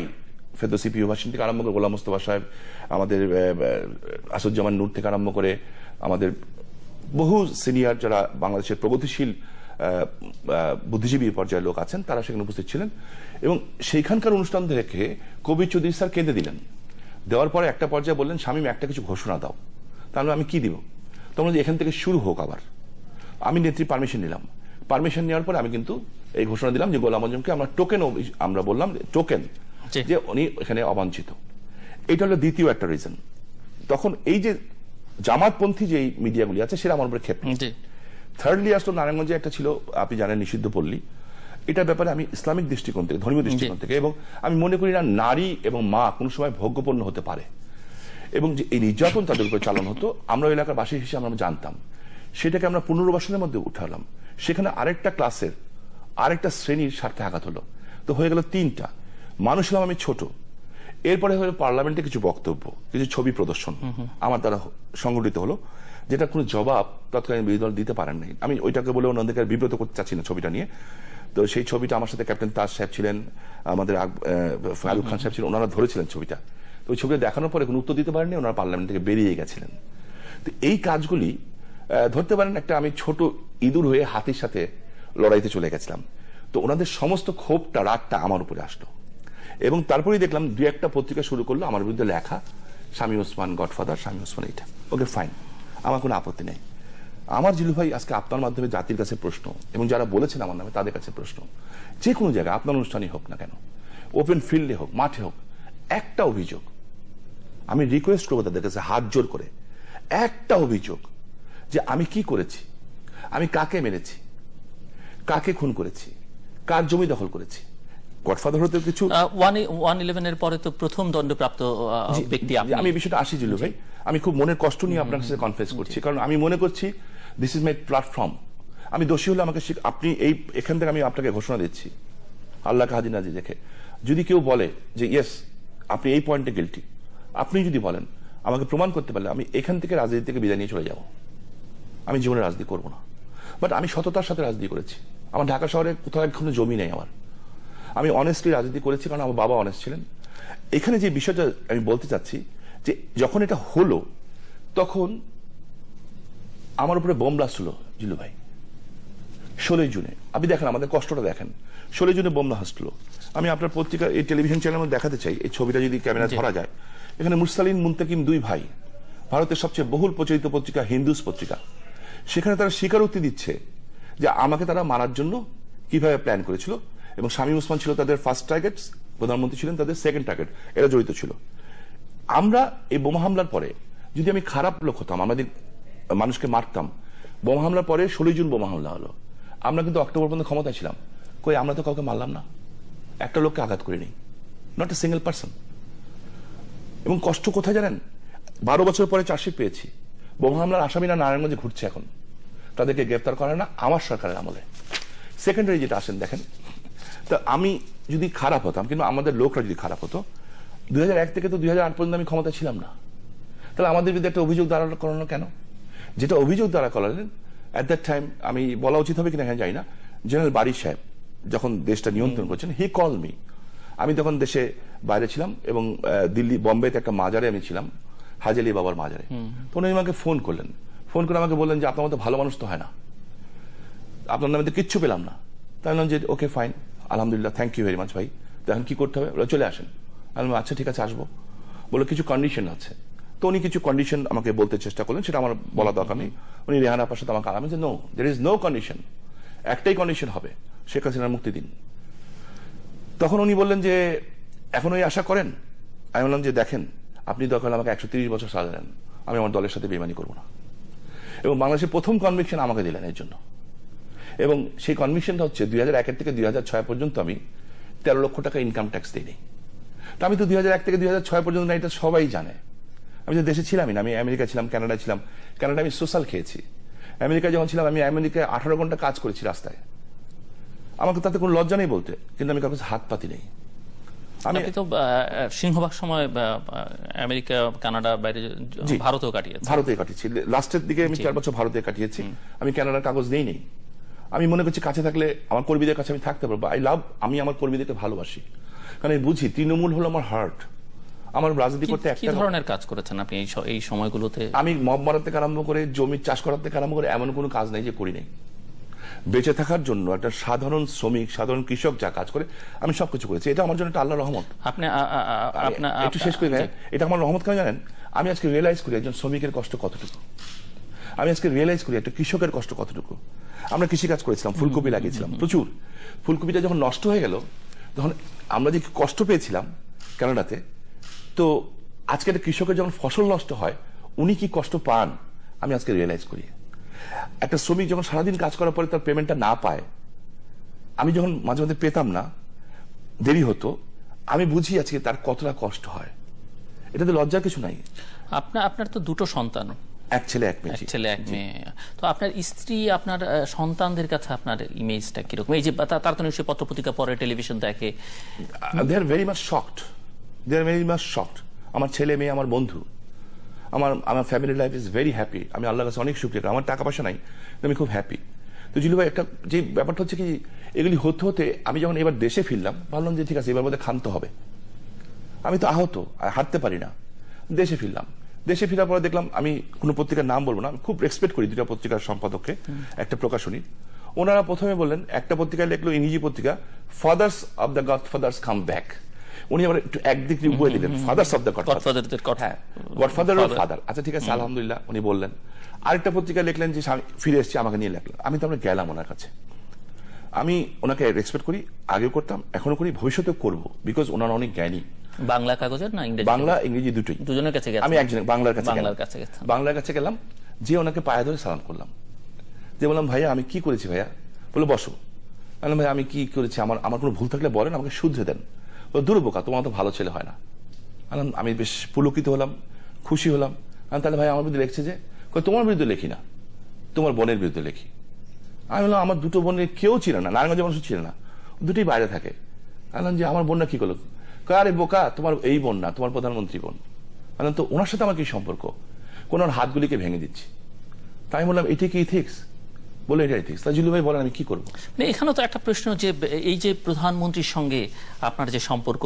B: ফেরদৌসী প্রিয় ভাষণ থেকে আরম্ভ করে গোলাম মোস্তফা সাহেব, আমাদের আসাদুজ্জামান নূর থেকে আরম্ভ করে আমাদের বহু সিনিয়র যারা বাংলাদেশের প্রগতিশীল বুদ্ধিজীবী পর্যায়ের লোক আছেন, তারা সেখানে উপস্থিত ছিলেন। এবং সেইখানকার অনুষ্ঠান দেখে কবি চৌধুরী স্যার কেঁদে দিলেন। দেওয়ার পরে একটা পর্যায়ে বললেন, শামীম একটা কিছু ঘোষণা দাও। তাহলে আমি কি দিব? তখন এখান থেকে শুরু হোক আবার। আমি নেত্রী পারমিশন নিলাম। পারমিশন নেওয়ার পরে আমি কিন্তু এই ঘোষণা দিলাম যে গোলাম আজমকে আমরা টোকেন, আমরা বললাম টোকেন, যে উনি এখানে অবাঞ্ছিত। এটা হলো দ্বিতীয় একটা রিজন। তখন এই যে জামাতপন্থী যে মিডিয়াগুলি আছে সেটা আমার উপরে ক্ষেপ। থার্ডলি আসলো নারায়ণগঞ্জে একটা ছিল, আপনি জানেন, নিষিদ্ধ পল্লী। এটার ব্যাপারে আমি ইসলামিক দৃষ্টিকোণ থেকে, ধর্মীয় দৃষ্টিকোণ থেকে, এবং আমি মনে করি না নারী এবং মা কোন সময় ভোগ্যপণ্য হতে পারে, এবং যে এই নির্যাতন তাদের উপরে চালানো হতো, আমরা এলাকার বাসী হিসেবে আমরা জানতাম। সেটাকে আমরা পুনর্বাসনের মধ্যে উঠালাম। সেখানে আরেকটা ক্লাসের আরেকটা শ্রেণীর স্বার্থে আঘাত হলো। তো হয়ে গেল তিনটা। মানুষ হলাম আমি ছোট। এরপরে হলো পার্লামেন্টে কিছু বক্তব্য, কিছু ছবি প্রদর্শন আমার দ্বারা সংগঠিত হলো, যেটা কোনো জবাব তৎকালীন বিরোধী দল দিতে পারেন নাই। আমি ওইটাকে বলে অন্যদেরকে বিব্রত করতে চাচ্ছি না ছবিটা নিয়ে। তো সেই ছবিটা আমার সাথে ক্যাপ্টেন তাজ সাহেব ছিলেন, আমাদের ফারুক খান সাহেব ছিলেন, ওনারা ধরেছিলেন ছবিটা। তো ওই ছবিটা দেখানোর পরে কোনো উত্তর দিতে পারেননি, ওনারা পার্লামেন্ট থেকে বেরিয়ে গেছিলেন। তো এই কাজগুলি ধরতে পারেন একটা আমি ছোট ইঁদুর হয়ে হাতির সাথে লড়াইতে চলে গেছিলাম। তো ওনাদের সমস্ত ক্ষোভটা, রাগটা আমার উপরে আসলো। এবং তারপরেই দেখলাম দু একটা পত্রিকা শুরু করলো আমার বিরুদ্ধে লেখা, শামীম ওসমান গডফাদার, শামীম ওসমান এইটা। ওকে ফাইন, আমার কোনো আপত্তি নেই। আমার জিলু ভাই আজকে আপনার মাধ্যমে জাতির কাছে প্রশ্ন, এবং যারা বলেছেন আমার নামে তাদের কাছে প্রশ্ন, যে কোনো জায়গায় আপনার অনুষ্ঠানই হোক না কেন, ওপেন ফিল্ডে হোক, মাঠে হোক, একটা অভিযোগ আমি রিকোয়েস্ট করবো তাদের কাছে হাত জোর করে, একটা অভিযোগ যে আমি কি করেছি, আমি কাকে মেরেছি, কাকে খুন করেছি, কার জমি দখল করেছি। গডফাদার হতে কিছু
A: 111 এর পরে তো প্রথম দণ্ডপ্রাপ্ত ব্যক্তি আপনি।
B: আমি বিষয়টা আসি জিলু ভাই, আমি খুব মনের কষ্ট নিয়ে আপনার কাছে কনফেস করছি, কারণ আমি মনে করছি দিস ইজ মাই প্ল্যাটফর্ম। আমি দোষী হলে আমাকে আপনি এই এখান থেকে আমি আপনাকে ঘোষণা দিচ্ছি আল্লাহকে হাজির নাজির রেখে, যদি কেউ বলে যে ইয়েস আপনি এই পয়েন্টে গিলটি, আপনি যদি বলেন, আমাকে প্রমাণ করতে পারলে আমি এখান থেকে রাজনীতি থেকে বিদায় নিয়ে চলে যাব। আমি জীবনে রাজনীতি করব না। বাট আমি সততার সাথে রাজনীতি করেছি। আমার ঢাকা শহরে কোথাও কোনো জমি নেই আমার। আমি অনেস্টলি রাজনীতি করেছি, কারণ আমার বাবা অনেস্ট ছিলেন। এখানে যে বিষয়টা আমি বলতে চাচ্ছি, যে যখন এটা হলো তখন আমার উপরে বোম ব্লাস্ট হলো জিলু ভাই 16 জুনে। আপনি দেখেন আমাদের কষ্টটা দেখেন, 16 জুনে বোম ব্লাস্ট হলো। আমি আপনার পত্রিকা, এই টেলিভিশন চ্যানেলের মধ্যে দেখাতে চাই, এই ছবিটা যদি ক্যামেরা ধরা যায়। এখানে মুরসালিন মুন্তাকিম দুই ভাই, ভারতের সবচেয়ে বহুল প্রচলিত পত্রিকা হিন্দুস পত্রিকা, সেখানে তারা স্বীকারোক্তি দিচ্ছে যে আমাকে তারা মারার জন্য কিভাবে প্ল্যান করেছিল, এবং শামীম ওসমান ছিল তাদের ফার্স্ট টার্গেট, প্রধানমন্ত্রী ছিলেন তাদের সেকেন্ড টার্গেট, এরা জড়িত ছিল। আমরা এই বোমা হামলার পরে যদি আমি খারাপ লোক হতাম, আমাদের মানুষকে মারতাম, বোমা হামলার পরে 16 জুন বোমা হামলা হলো, আমরা কিন্তু অক্টোবর পর্যন্ত ক্ষমতায় ছিলাম, কই আমরা তো কাউকে মারলাম না, একটা লোককে আঘাত করিনি, নট এ সিঙ্গেল পার্সন। এবং কষ্ট কোথায় জানেন, 12 বছর পরে চার্জশিট পেয়েছি, বোমা হামলার আসামিরা নারায়ণগঞ্জে ঘুরছে এখন, তাদেরকে গ্রেফতার করে না আমার সরকারের আমলে। সেকেন্ডারি যেটা আসেন দেখেন, তা আমি যদি খারাপ হতাম, কিন্তু আমাদের লোকরা যদি খারাপ হতো, 2001 থেকে তো 2008 পর্যন্ত আমি ক্ষমতা ছিলাম না, তাহলে আমাদের বিরুদ্ধে একটা অভিযোগ দাঁড় করানো কেন? যেটা অভিযোগ দাঁড়া করালেন অ্যাট দ্যাট টাইম, আমি বলা উচিত হবে কিনা এখানে যাই না, জেনারেল বারিশ সাহেব যখন দেশটা নিয়ন্ত্রণ করছেন, হি কল মি। আমি তখন দেশে বাইরে ছিলাম, এবং দিল্লি বম্বেতে একটা মাজারে আমি ছিলাম, হাজি আলী বাবার মাজারে। তো উনি আমাকে ফোন করলেন, ফোন করে আমাকে বললেন যে আপনার মতো ভালো মানুষ তো হয় না, আপনার নামে তো কিচ্ছু পেলাম না। তাই বললাম যে ওকে ফাইন, আলহামদুলিল্লাহ, থ্যাংক ইউ ভেরি মাচ ভাই, তো এখন কি করতে হবে? চলে আসেন। আমি বললাম আচ্ছা ঠিক আছে আসবো। বলে কিছু কন্ডিশন আছে। তো উনি কিছু কন্ডিশন আমাকে বলতে চেষ্টা করলেন, সেটা আমার বলা দরকার নেই। উনি রেহানা আপার সাথে আমাকে আলাম যে no, there is no condition, একটাই কন্ডিশন হবে, শেখ হাসিনার মুক্তি দিন। তখন উনি বললেন যে এখন ওই আশা করেন? আমি বললাম যে দেখেন, আপনি দরকার আমাকে 130 বছর সাজা দেন, আমি আমার দলের সাথে বেইমানি করবো না। এবং বাংলাদেশের প্রথম কনভিকশন আমাকে দিলেন এর জন্য। এবং সেই কনভিকশনটা হচ্ছে 2001 থেকে 2006 পর্যন্ত আমি 13 লক্ষ টাকা ইনকাম ট্যাক্স দিইনি। তো আমি তো 2001 থেকে 2006 পর্যন্ত না, এটা সবাই জানে। আমি তো দেশে ছিলামই না, আমি আমেরিকা ছিলাম, কানাডায় ছিলাম। কানাডা আমি সোশ্যাল খেয়েছি। আমেরিকা যখন ছিলাম, আমি আমেরিকায় 18 ঘন্টা কাজ করেছি রাস্তায়, আমাকে তাতে কোনো লজ্জা নেই বলতে, কিন্তু আমি কারোর কাছে হাত পাতি নেই।
A: আপনি তো সিংহভাগ সময় আমেরিকা, কানাডা, বাইরে, ভারতেও কাটিয়েছি।
B: ভারতে কাটিয়েছি, লাস্টের দিকে আমি 4 বছর ভারতে কাটিয়েছি। আমি কানাডার কাগজ নেই। আমি মনে করছি কাছে থাকলে আমার কর্মীদের কাছে আমি থাকতে পারবো। আমি আমার কর্মীদেরকে ভালোবাসি, কারণ আমি বুঝি তৃণমূল হলো আমার হার্ট। আমার রাজনীতি করতে
A: কি ধরনের কাজ করেছেন আপনি এই সময়গুলোতে?
B: আমি মব মারার থেকে আরম্ভ করে জমি চাষ করার থেকে আরম্ভ করে এমন কোনো কাজ নেই যে করি নাই। বেঁচে থাকার জন্য একটা সাধারণ শ্রমিক, সাধারণ কৃষক যা কাজ করে আমি সবকিছু করেছি। এটা আমার জন্য একটা আল্লাহর রহমত।
A: আপনি
B: একটু শেষ করে এটা আমার রহমত কেন জানেন? আমি আজকে রিয়েলাইজ করি একজন শ্রমিকের কষ্ট কতটুকু। আমি আজকে রিয়েলাইজ করি একটা কৃষকের কষ্ট কতটুকু। আমরা কৃষিকাজ করেছিলাম, ফুলকপি লাগিয়েছিলাম প্রচুর। ফুলকপিটা যখন নষ্ট হয়ে গেল, তখন আমরা যে কষ্ট পেয়েছিলাম কানাডাতে, তো আজকে একটা কৃষকের যখন ফসল নষ্ট হয় উনি কি কষ্ট পান আমি আজকে রিয়েলাইজ করি। একটা শ্রমিক যখন সারাদিন কাজ করার পরে তার পেমেন্টটা না পায়, আমি যখন মাঝে মাঝে পেতাম না, দেরি হতো, আমি বুঝি আজকে তার কতটা কষ্ট হয়। এটাতে লজ্জার কিছু নাই।
A: আপনার তো দুটো সন্তান,
B: এক ছেলে এক
A: মেয়ে। তো আপনার স্ত্রী, আপনার সন্তানদের কাছে আপনার ইমেজটা কিরকম? এই যে তার তো নিশ্চয়ই পত্রপত্রিকা পড়ে, টেলিভিশন দেখে।
B: দে আর ভেরি মাচ শকড। আমার ছেলে মেয়ে আমার বন্ধু, আমার family life is very happy. আমি আল্লাহর কাছে অনেক শুকরিয়া। আমার টাকা পয়সা নাই, আমি খুব হ্যাপি। তো জিলু ভাই, একটা যে ব্যাপারটা হচ্ছে কি, এগুলি হতে হতে আমি যখন এবার দেশে ফিরলাম, ভাবলাম যে ঠিক আছে এবার মধ্যে ক্ষান্ত হবে। আমি তো আহত, হাঁটতে পারি না। দেশে ফিরার পরে দেখলাম, আমি কোনো পত্রিকার নাম বলবো না, আমি খুব রেসপেক্ট করি 2টা পত্রিকার সম্পাদককে, একটা প্রকাশনী। ওনারা প্রথমে বললেন, একটা পত্রিকায় লিখলো, ইংরেজি পত্রিকা, fathers of the godfathers come back. উনি আবার একটু একদিক বলে দিলেন, fathers of the godfather, father. আচ্ছা ঠিক আছে, আলহামদুলিল্লাহ, উনি বললেন। আরেকটা পত্রিকা লিখলেন যে ফিরে এসেছি, আমাকে নিয়ে লিখলেন। আমি তো আমরা গেলাম ওনার কাছে। আমি ওনাকে রেসপেক্ট করি, আগেও করতাম, এখনো করি, ভবিষ্যতেও করবো, বিকজ ওনারা অনেক জ্ঞানী।
A: বাংলা কাগজের না ইংরেজি?
B: বাংলা ইংরেজি দুটোই।
A: দুজনের কাছে
B: আমি একজন বাংলার কাছে গেলাম, যে ওনাকে পায়ে ধরে সালাম করলাম, যে বললাম, ভাইয়া আমি কি করেছি ভাইয়া? বলে বসো। বললাম, ভাই আমি কি করেছি? আমার কোনো ভুল থাকলে বলেন, আমাকে শুধরে দেন। দূর বোকা, তোমার তো ভালো ছেলে হয় না। আমি বেশ পুলকিত হলাম, খুশি হলাম। তাহলে ভাই আমার বিরুদ্ধে লিখছে যে? তোমার বিরুদ্ধে লেখি না, তোমার বোনের বিরুদ্ধে লেখি। আমি বললাম, আমার দুটো বোনের কেউ ছিল না, নারায়ণগঞ্জের মানুষ ছিল না, দুটোই বাইরে থাকে। বললাম যে আমার বোনরা কি করলো? আরে বোকা, তোমার এই বোন না, তোমার প্রধানমন্ত্রী বোন। বললাম, তো ওনার সাথে আমার কি সম্পর্ক? কোন হাতগুলিকে ভেঙে দিচ্ছি। তাই বললাম, এটা কি ইথিক্স? বলে এটা ইথিক্স। তা জিলু ভাই বলেন, আমি কি করবো?
A: এখানে তো একটা প্রশ্ন, যে এই যে প্রধানমন্ত্রীর সঙ্গে আপনার যে সম্পর্ক,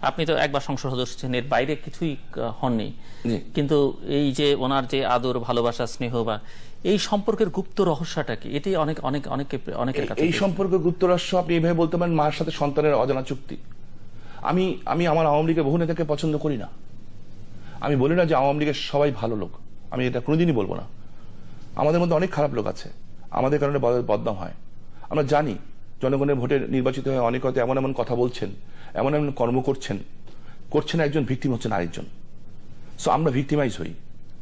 A: আপনি তো একবার সংসদ সদস্য ছিলেন, এর বাইরে কিছুই হননি, কিন্তু এই যে ওনার যে আদর, ভালোবাসা, স্নেহ, বা এই সম্পর্কের গুপ্ত রহস্যটা কি? এটি অনেকের কাছে
B: এই সম্পর্কের গুপ্ত রহস্য আপনি এইভাবে বলতে পারেন, মার সাথে সন্তানের অজানা চুক্তি। আমি আমার আওয়ামী লীগের বহু নেতাকে পছন্দ করি না। আমি বলি না যে আওয়ামী লীগের সবাই ভালো লোক, আমি এটা কোনোদিনই বলবো না। আমাদের মধ্যে অনেক খারাপ লোক আছে, আমাদের কারণে বদনাম হয়। আমরা জানি জনগণের ভোটে নির্বাচিত হয়ে অনেক হয়তো এমন এমন কথা বলছেন, এমন এমন কর্ম করছেন একজন, ভিকটিম হচ্ছেন আরেকজন। সো আমরা ভিকটিমাইজ হই,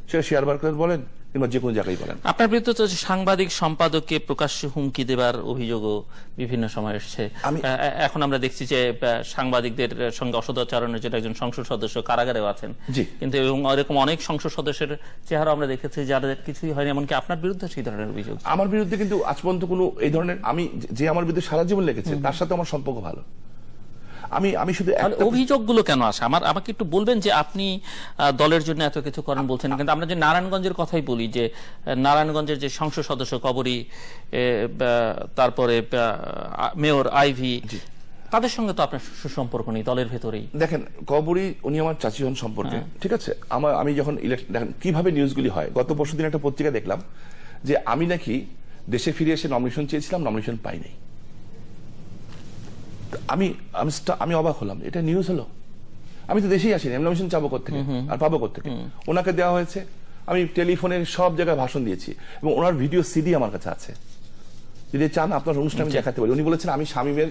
B: সেটা শেয়ার বাজার বলেন কিংবা যে কোনো জায়গায় বলেন।
A: আপনার বিরুদ্ধে তো সাংবাদিক সম্পাদককে প্রকাশ্যে হুমকি দেবার অভিযোগও বিভিন্ন সময় এসছে। এখন আমরা দেখছি যে সাংবাদিকদের সঙ্গে অসদাচরণের জন্য একজন সংসদ সদস্য কারাগারেও আছেন। কিন্তু এরকম অনেক সংসদ সদস্যের চেহারা আমরা দেখেছি যাদের কিছুই হয়নি, এমনকি আপনার বিরুদ্ধে সেই ধরনের অভিযোগ।
B: আমার বিরুদ্ধে কিন্তু আজ পর্যন্ত কোনো এই ধরনের, আমি যে আমার বিরুদ্ধে সারা জীবন লেগেছে তার সাথে আমার সম্পর্ক ভালো। আমি শুধু
A: অভিযোগগুলো কেন আসে আমাকে একটু বলবেন, যে আপনি দলের জন্য এত কিছু করেন বলছেন, কিন্তু আমরা যে নারায়ণগঞ্জের কথাই বলি, যে নারায়ণগঞ্জের যে সংসদ সদস্য কবরী, তারপরে মেয়র আইভি, তাদের সঙ্গে তো আপনার সুসম্পর্ক নেই দলের ভেতরেই।
B: দেখেন, কবরী উনি আমার চাচি হন সম্পর্কে, ঠিক আছে। আমি যখন দেখেন কিভাবে নিউজগুলি হয়, গত পরশুদিন একটা পত্রিকা দেখলাম যে আমি নাকি দেশে ফিরে এসে নমিনেশন চেয়েছিলাম, নমিনেশন পাই নাই। আমি অবাক হলাম, এটা নিউজ হলো? আমি তো দেশেই আসিনি, আমি নমিনেশন চাবো কোত্থেকে আর পাবো কোত্থেকে? ওনাকে দেওয়া হয়েছে, আমি টেলিফোনের সব জায়গায় ভাষণ দিয়েছি এবং ওনার ভিডিও সিডি আমার কাছে আছে, যদি চান আপনার অনুষ্ঠানে আমি দেখাতে পারি। উনি বলেছেন, আমি শামীমের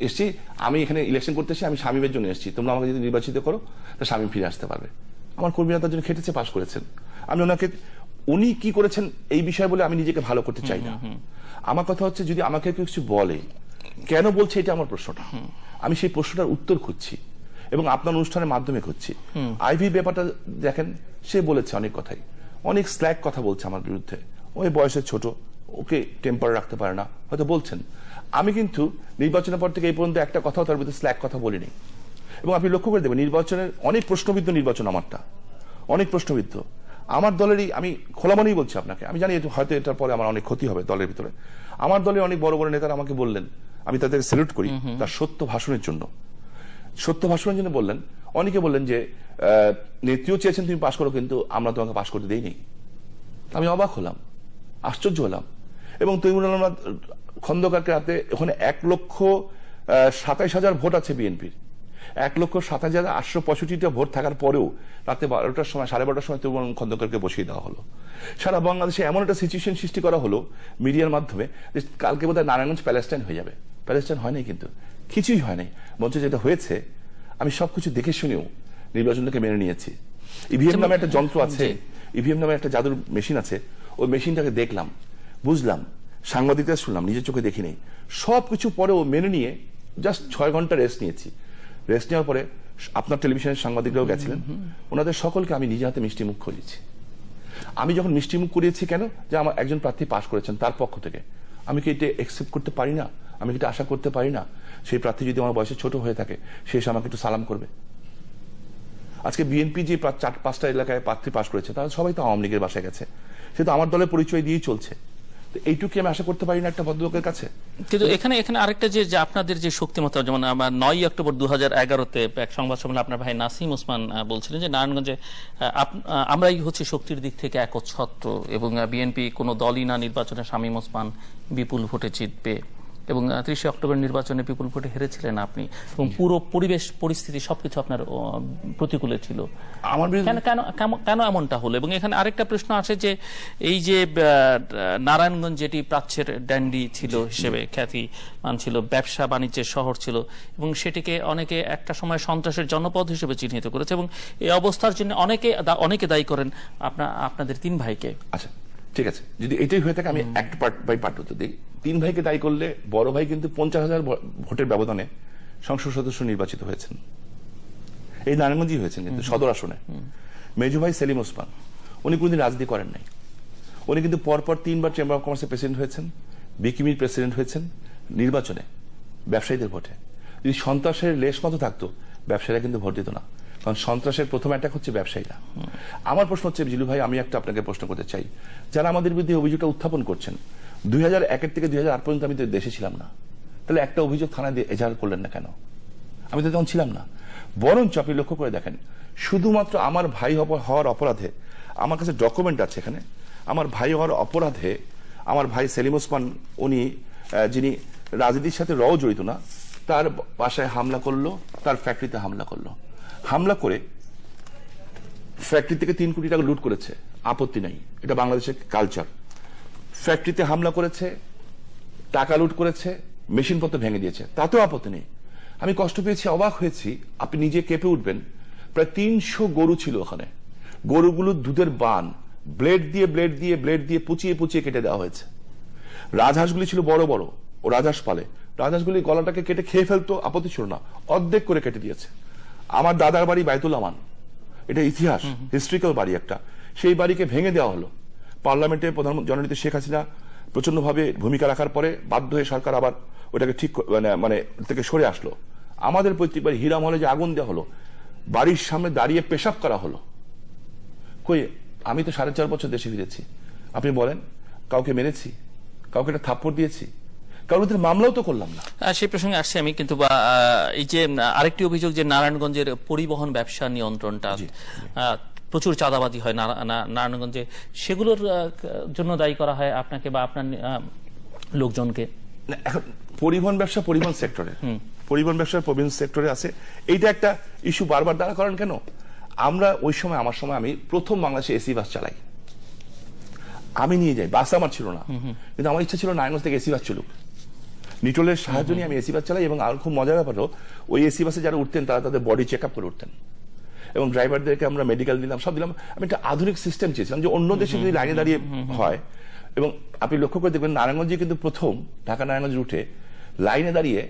B: এসেছি, আমি এখানে ইলেকশন করতে এসেছি, আমি শামীমের জন্য এসেছি, তোমরা আমাকে যদি নির্বাচিত করো তা শামীম ফিরে আসতে পারবে। আমার কর্মীরা তার জন্য খেটেছে, পাশ করেছেন। আমি ওনাকে, উনি কি করেছেন এই বিষয় বলে আমি নিজেকে ভালো করতে চাই না। আমার কথা হচ্ছে, যদি আমাকে কেউ কিছু বলে, কেন বলছে, এটা আমার প্রশ্নটা। আমি সেই প্রশ্নটার উত্তর খুঁজছি এবং আপনার অনুষ্ঠানের মাধ্যমে খুঁজছি। আইভি ব্যাপারটা দেখেন, সে বলেছে অনেক কথাই, অনেক স্ল্যাক কথা বলছে আমার বিরুদ্ধে। ওই বয়সে ছোট, ওকে টেম্পার রাখতে পারে না, হয়তো বলছেন। আমি কিন্তু নির্বাচনের পর থেকে এই পর্যন্ত একটা কথাও তার ভিতরে স্ল্যাক কথা বলিনি। এবং আপনি লক্ষ্য করে দেবেন নির্বাচনের অনেক প্রশ্নবিদ্ধ নির্বাচন আমারটা, অনেক প্রশ্নবিদ্ধ। আমার দলেরই, আমি খোলা মনেই বলছি আপনাকে, আমি জানি হয়তো এটার পরে আমার অনেক ক্ষতি হবে দলের ভিতরে। আমার দলের অনেক বড় বড় নেতারা আমাকে বললেন, আমি তাদেরকে স্যালুট করি তার সত্য ভাষণের জন্য। সত্য ভাষণের জন্য বললেন, অনেকে বললেন যে নেত্রীও চেয়েছেন তুমি পাশ করো, কিন্তু আমরা তোমাকে পাশ করতে দেইনি। আমি অবাক হলাম, আশ্চর্য হলাম। এবং তৈমুর আলম খন্দকারকে রাতে ওখানে 1,27,000 ভোট আছে বিএনপির, 1,07,865টা ভোট থাকার পরেও রাতে 12টার সময়, 12:30টার সময় তৈমুর আলম খন্দকারকে বসিয়ে দেওয়া হলো। সারা বাংলাদেশে এমন একটা সিচুয়েশন সৃষ্টি করা হলো মিডিয়ার মাধ্যমে যে কালকে বোধহয় নারায়ণগঞ্জ প্যালেস্টাইন হয়ে যাবে। প্যালেস্টাইন হয় নাই, কিন্তু কিছুই হয় নাই। বলছে যেটা হয়েছে আমি সবকিছু দেখে শুনেও নির্বাচনটাকে মেনে নিয়েছি। ইভিএম নামে একটা যন্ত্র আছে, ইভিএম নামে একটা জাদুর মেশিন আছে, ওই মেশিনটাকে দেখলাম, বুঝলাম, সাংবাদিকরা শুনলাম, নিজের চোখে দেখি নেই। সবকিছু পরেও মেনে নিয়ে জাস্ট 6 ঘন্টা রেস্ট নিয়েছি। রেস্ট নেওয়ার পরে আপনার টেলিভিশনের সাংবাদিকরাও গেছিলেন, ওনাদের সকলকে আমি নিজে হাতে মিষ্টি মুখ করিয়েছি। আমি যখন মিষ্টি মুখ করিয়েছি কেন, যে আমার একজন প্রার্থী পাশ করেছেন তার পক্ষ থেকে, আমি কি এটা একসেপ্ট করতে পারি না? আমি কি এটা আশা করতে পারি না সেই প্রার্থী যদি আমার বয়সে ছোট হয়ে থাকে সে এসে আমাকে একটু সালাম করবে? আজকে বিএনপি যে 4-5টা এলাকায় প্রার্থী পাশ করেছে তারা সবাই তো আওয়ামী লীগের বাসায় গেছে, সে তো আমার দলের পরিচয় দিয়েই চলছে। এইটুকু আমি আশা করতে পারি না একটা ভদ্রলোকের কাছে?
A: কিন্তু এখানে আরেকটা যে আপনাদের যে শক্তিমত্তা, যেমন আমার 9 অক্টোবর 2011-তে এক সংবাদ সম্মেলনে আপনার ভাই নাসিম ওসমান বলছিলেন যে নারায়ণগঞ্জে আমরাই হচ্ছে শক্তির দিক থেকে একচ্ছত্র এবং বিএনপি কোনো দলই না নির্বাচনে শামীম ওসমান বিপুল ভোটে জিতবে, এবং 30 অক্টোবর নির্বাচনে বিপুল ভোটে হেরেছিলেন আপনি, এবং পুরো পরিবেশ পরিস্থিতি সবকিছু আপনার প্রতিকূলে ছিল।
B: আমার
A: কেন এমনটা হলো? এবং এখানে আরেকটা প্রশ্ন আসে যে এই যে নারায়ণগঞ্জ যেটি প্রাচ্যের ড্যান্ডি ছিল হিসেবে খ্যাতিমান ছিল, ব্যবসা বাণিজ্যের শহর ছিল, এবং সেটিকে অনেকে একটা সময় সন্ত্রাসের জনপদ হিসেবে চিহ্নিত করেছে, এবং এই অবস্থার জন্য অনেকে দায়ী করেন আপনাদের 3 ভাইকে।
B: আচ্ছা ঠিক আছে, যদি এটাই হয়ে থাকে আমি একটা পার্ট বাই পার্ট উত্তর দিই। 3 ভাইকে দায়ী করলে বড় ভাই কিন্তু 50,000 ভোটের ব্যবধানে সংসদ সদস্য নির্বাচিত হয়েছেন, এই নারায়ণগঞ্জই হয়েছেন কিন্তু সদর আসনে। মেজু ভাই সেলিম ওসমান উনি কোনদিন রাজনীতি করেন নাই, উনি কিন্তু পরপর 3বার চেম্বার অফ কমার্সের প্রেসিডেন্ট হয়েছেন, বিকিমির প্রেসিডেন্ট হয়েছেন নির্বাচনে ব্যবসায়ীদের ভোটে। যদি সন্ত্রাসের লেশ মতো থাকতো ব্যবসায়ীরা কিন্তু ভোট দিত না, কারণ সন্ত্রাসের প্রথম অ্যাটাক হচ্ছে ব্যবসায়ীরা। আমার প্রশ্ন হচ্ছে জিলু ভাই, আমি একটা আপনাকে প্রশ্ন করতে চাই, যারা আমাদের বিরুদ্ধে অভিযোগটা উত্থাপন করছেন, 2001 থেকে 2008 পর্যন্ত আমি তো দেশে ছিলাম না, তাহলে একটা অভিযোগ থানায় দিয়ে এজাহার করলেন না কেন? আমি তো তখন ছিলাম না। বরঞ্চ আপনি লক্ষ্য করে দেখেন, শুধুমাত্র আমার ভাই হওয়ার অপরাধে, আমার কাছে ডকুমেন্ট আছে এখানে, আমার ভাই হওয়ার অপরাধে আমার ভাই সেলিম ওসমান, উনি যিনি রাজনীতির সাথে জড়িত না, তার বাসায় হামলা করলো, তার ফ্যাক্টরিতে হামলা করলো, হামলা করে ফ্যাক্টরি থেকে 3 কোটি টাকা লুট করেছে, আপত্তি নাই, এটা বাংলাদেশের কালচার। ফ্যাক্টরিতে হামলা করেছে, টাকা লুট করেছে, মেশিনপত্র ভেঙে দিয়েছে, তাতেও আপত্তি নেই। আমি কষ্ট পেয়েছি, অবাক হয়েছি, আপনি নিজে কেঁপে উঠবেন। প্রায় 300 গরু ছিল ওখানে, গরুগুলো দুধের বান ব্লেড দিয়ে পুচিয়ে কেটে দেওয়া হয়েছে। রাজহাঁসগুলি ছিল বড় বড়, ও রাজহাঁস পালে, রাজহাঁসগুলি গলাটাকে কেটে খেয়ে ফেলতো, আপত্তি ছিল না, অর্ধেক করে কেটে দিয়েছে। আমার দাদার বাড়ি বাইতুল আমান, এটা ইতিহাস, হিস্ট্রিক্যাল বাড়ি একটা, সেই বাড়িকে ভেঙে দেওয়া হলো। পার্লামেন্টে প্রধানমন্ত্রী জননেত্রী শেখ হাসিনা প্রচন্ডভাবে ভূমিকা রাখার পরে বাধ্য হয়ে সরকার আবার ওটাকে ঠিক মানে থেকে সরে আসলো। আমাদের পৈতৃক বাড়ি হীরাম হলে যে আগুন দেওয়া হলো, বাড়ির সামনে দাঁড়িয়ে পেশাব করা হলো। কই, আমি তো 4.5 বছর দেশে ফিরেছি, আপনি বলেন কাউকে মেরেছি, কাউকে একটা থাপ্পড় দিয়েছি, কারোর ভিতরে মামলাও তো করলাম না।
A: সেই প্রসঙ্গে আসছে আমি, কিন্তু এই যে আরেকটি অভিযোগ যে নারায়ণগঞ্জের পরিবহন ব্যবসা নিয়ন্ত্রণটা প্রচুর চাঁদাবাজি হয় নারায়ণগঞ্জে, সেগুলোর জন্য দায়ী করা হয় আপনাকে বা আপনার লোকজনকে?
B: এখন পরিবহন ব্যবসা পরিবহন সেক্টরে আছে, এইটা একটা ইস্যু বারবার দাঁড়া করেন কেন? আমরা ওই সময়, আমার সময়, আমি প্রথম বাংলাদেশে এসি বাস চালাই, আমি নিয়ে যাই, বাস আমার ছিল না, কিন্তু আমার ইচ্ছা ছিল নারায়ণগঞ্জ থেকে এসি বাস চলুক। নিটোলের সাহায্য নিয়ে আমি এসি বাস চালাই, এবং আর খুব মজার ব্যাপার, ওই এসি বাসে যারা উঠতেন তারা তাদের বডি চেক আপ করে উঠতেন, এবং ড্রাইভারদেরকে আমরা মেডিকেল দিলাম, সব দিলাম। আমি একটা আধুনিক সিস্টেম চেয়েছিলাম যে অন্য দেশে যদি লাইনে দাঁড়িয়ে হয়। এবং আপনি লক্ষ্য করে দেখবেন নারায়ণগঞ্জে কিন্তু প্রথম ঢাকা নারায়ণগঞ্জ রুটে লাইনে দাঁড়িয়ে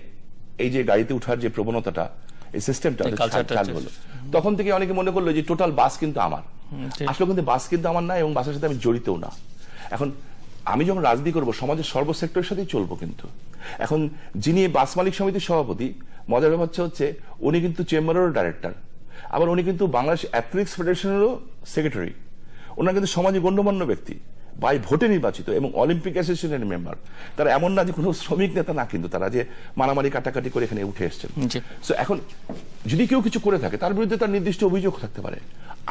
B: এই যে গাড়িতে উঠার যে প্রবণতাটা, এই সিস্টেমটা চালু হলো। তখন থেকে অনেকে মনে করলো যে টোটাল বাস কিন্তু আমার, আসলে কিন্তু বাস কিন্তু আমার না, এবং বাসের সাথে আমি জড়িতও না। এখন আমি যখন রাজনীতি করবো সমাজের সর্বসেক্টরের সাথেই চলবো। কিন্তু এখন যিনি বাস মালিক সমিতির সভাপতি, মজার ব্যাপার হচ্ছে উনি কিন্তু চেম্বারেরও ডাইরেক্টর, আবার উনি কিন্তু বাংলাদেশ অ্যাথলেটিক্স ফেডারেশনেরও সেক্রেটারি। ওনারা কিন্তু সমাজে গণ্যমান্য ব্যক্তি, বাই ভোটে নির্বাচিত এবং অলিম্পিক অ্যাসোসিয়েশনের মেম্বার। তারা এমন না যে কোনো শ্রমিক নেতা না, কিন্তু তারা যে মারামারি কাটাকাটি করে এখানে উঠে এসছেন। সো এখন যদি কেউ কিছু করে থাকে তার বিরুদ্ধে তার নির্দিষ্ট অভিযোগ থাকতে পারে।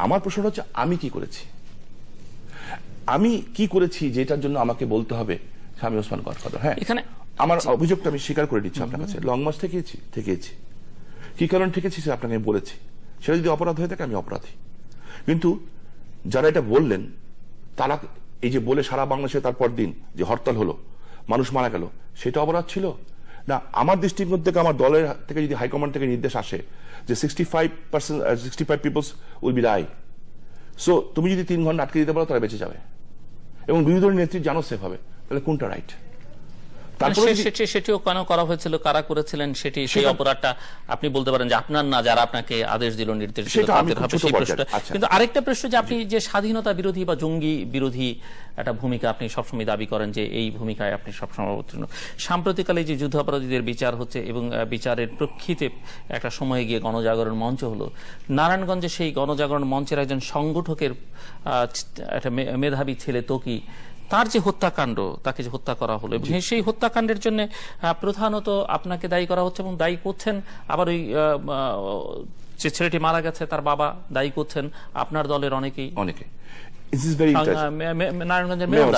B: আমার প্রশ্ন হচ্ছে আমি কি করেছি, আমি কি করেছি যেটার জন্য আমাকে বলতে হবে শামীম ওসমান গডফাদার? হ্যাঁ, এখানে আমার অভিযোগটা আমি স্বীকার করে দিচ্ছি আপনার কাছে। লং মার্চ ঠেকেছি, কি কারণ ঠেকেছি সেটা আপনাকে আমি বলেছি। সেটা যদি অপরাধ হয়ে থাকে আমি অপরাধী। কিন্তু যারা এটা বললেন তারা এই যে বলে সারা বাংলাদেশে তারপর দিন যে হরতাল হলো, মানুষ মারা গেল, সেটা অপরাধ ছিল না? আমার দৃষ্টিকোণ থেকে, আমার দলের থেকে যদি হাইকমান্ড থেকে নির্দেশ আসে যে 65 peoples will be die, so তুমি যদি 3 ঘন্টা আটকে দিতে পারো তারা বেঁচে যাবে এবং বিরোধী দলের নেত্রী জানো সেফ হবে, তাহলে কোনটা রাইট?
A: সেটিও কেন করা হয়েছিল, কারা করেছিলেন সেটি, সেই অপরাধটা আপনি বলতে পারেন যে আপনার না, যারা আপনাকে আদেশ দিল, নির্দেশ দিল তাদের হবে সেই প্রশ্নটা। কিন্তু আরেকটা প্রশ্ন যে আপনি যে স্বাধীনতা বিরোধী বা জঙ্গি বিরোধী একটা ভূমিকা আপনি সবসময় দাবি করেন, যে এই ভূমিকায় আপনি সবসময় অবতীর্ণ। সাম্প্রতিককালে যে যুদ্ধাপরাধীদের বিচার হচ্ছে এবং বিচারের প্রেক্ষিতে একটা সময়ে গিয়ে গণজাগরণ মঞ্চ হলো, নারায়ণগঞ্জে সেই গণজাগরণ মঞ্চের একজন সংগঠকের একটা মেধাবী ছেলে তকি, তার যে হত্যাকাণ্ড, তাকে যে হত্যা করা হলো, এবং সেই হত্যাকাণ্ডের জন্য প্রধানত আপনাকে দায়ী করা হচ্ছে এবং দায়ী করছেন, আবার ওই যে ছেলেটি মারা গেছে তার বাবা দায়ী করছেন, আপনার দলের অনেকে। নারায়ণগঞ্জের মেয়র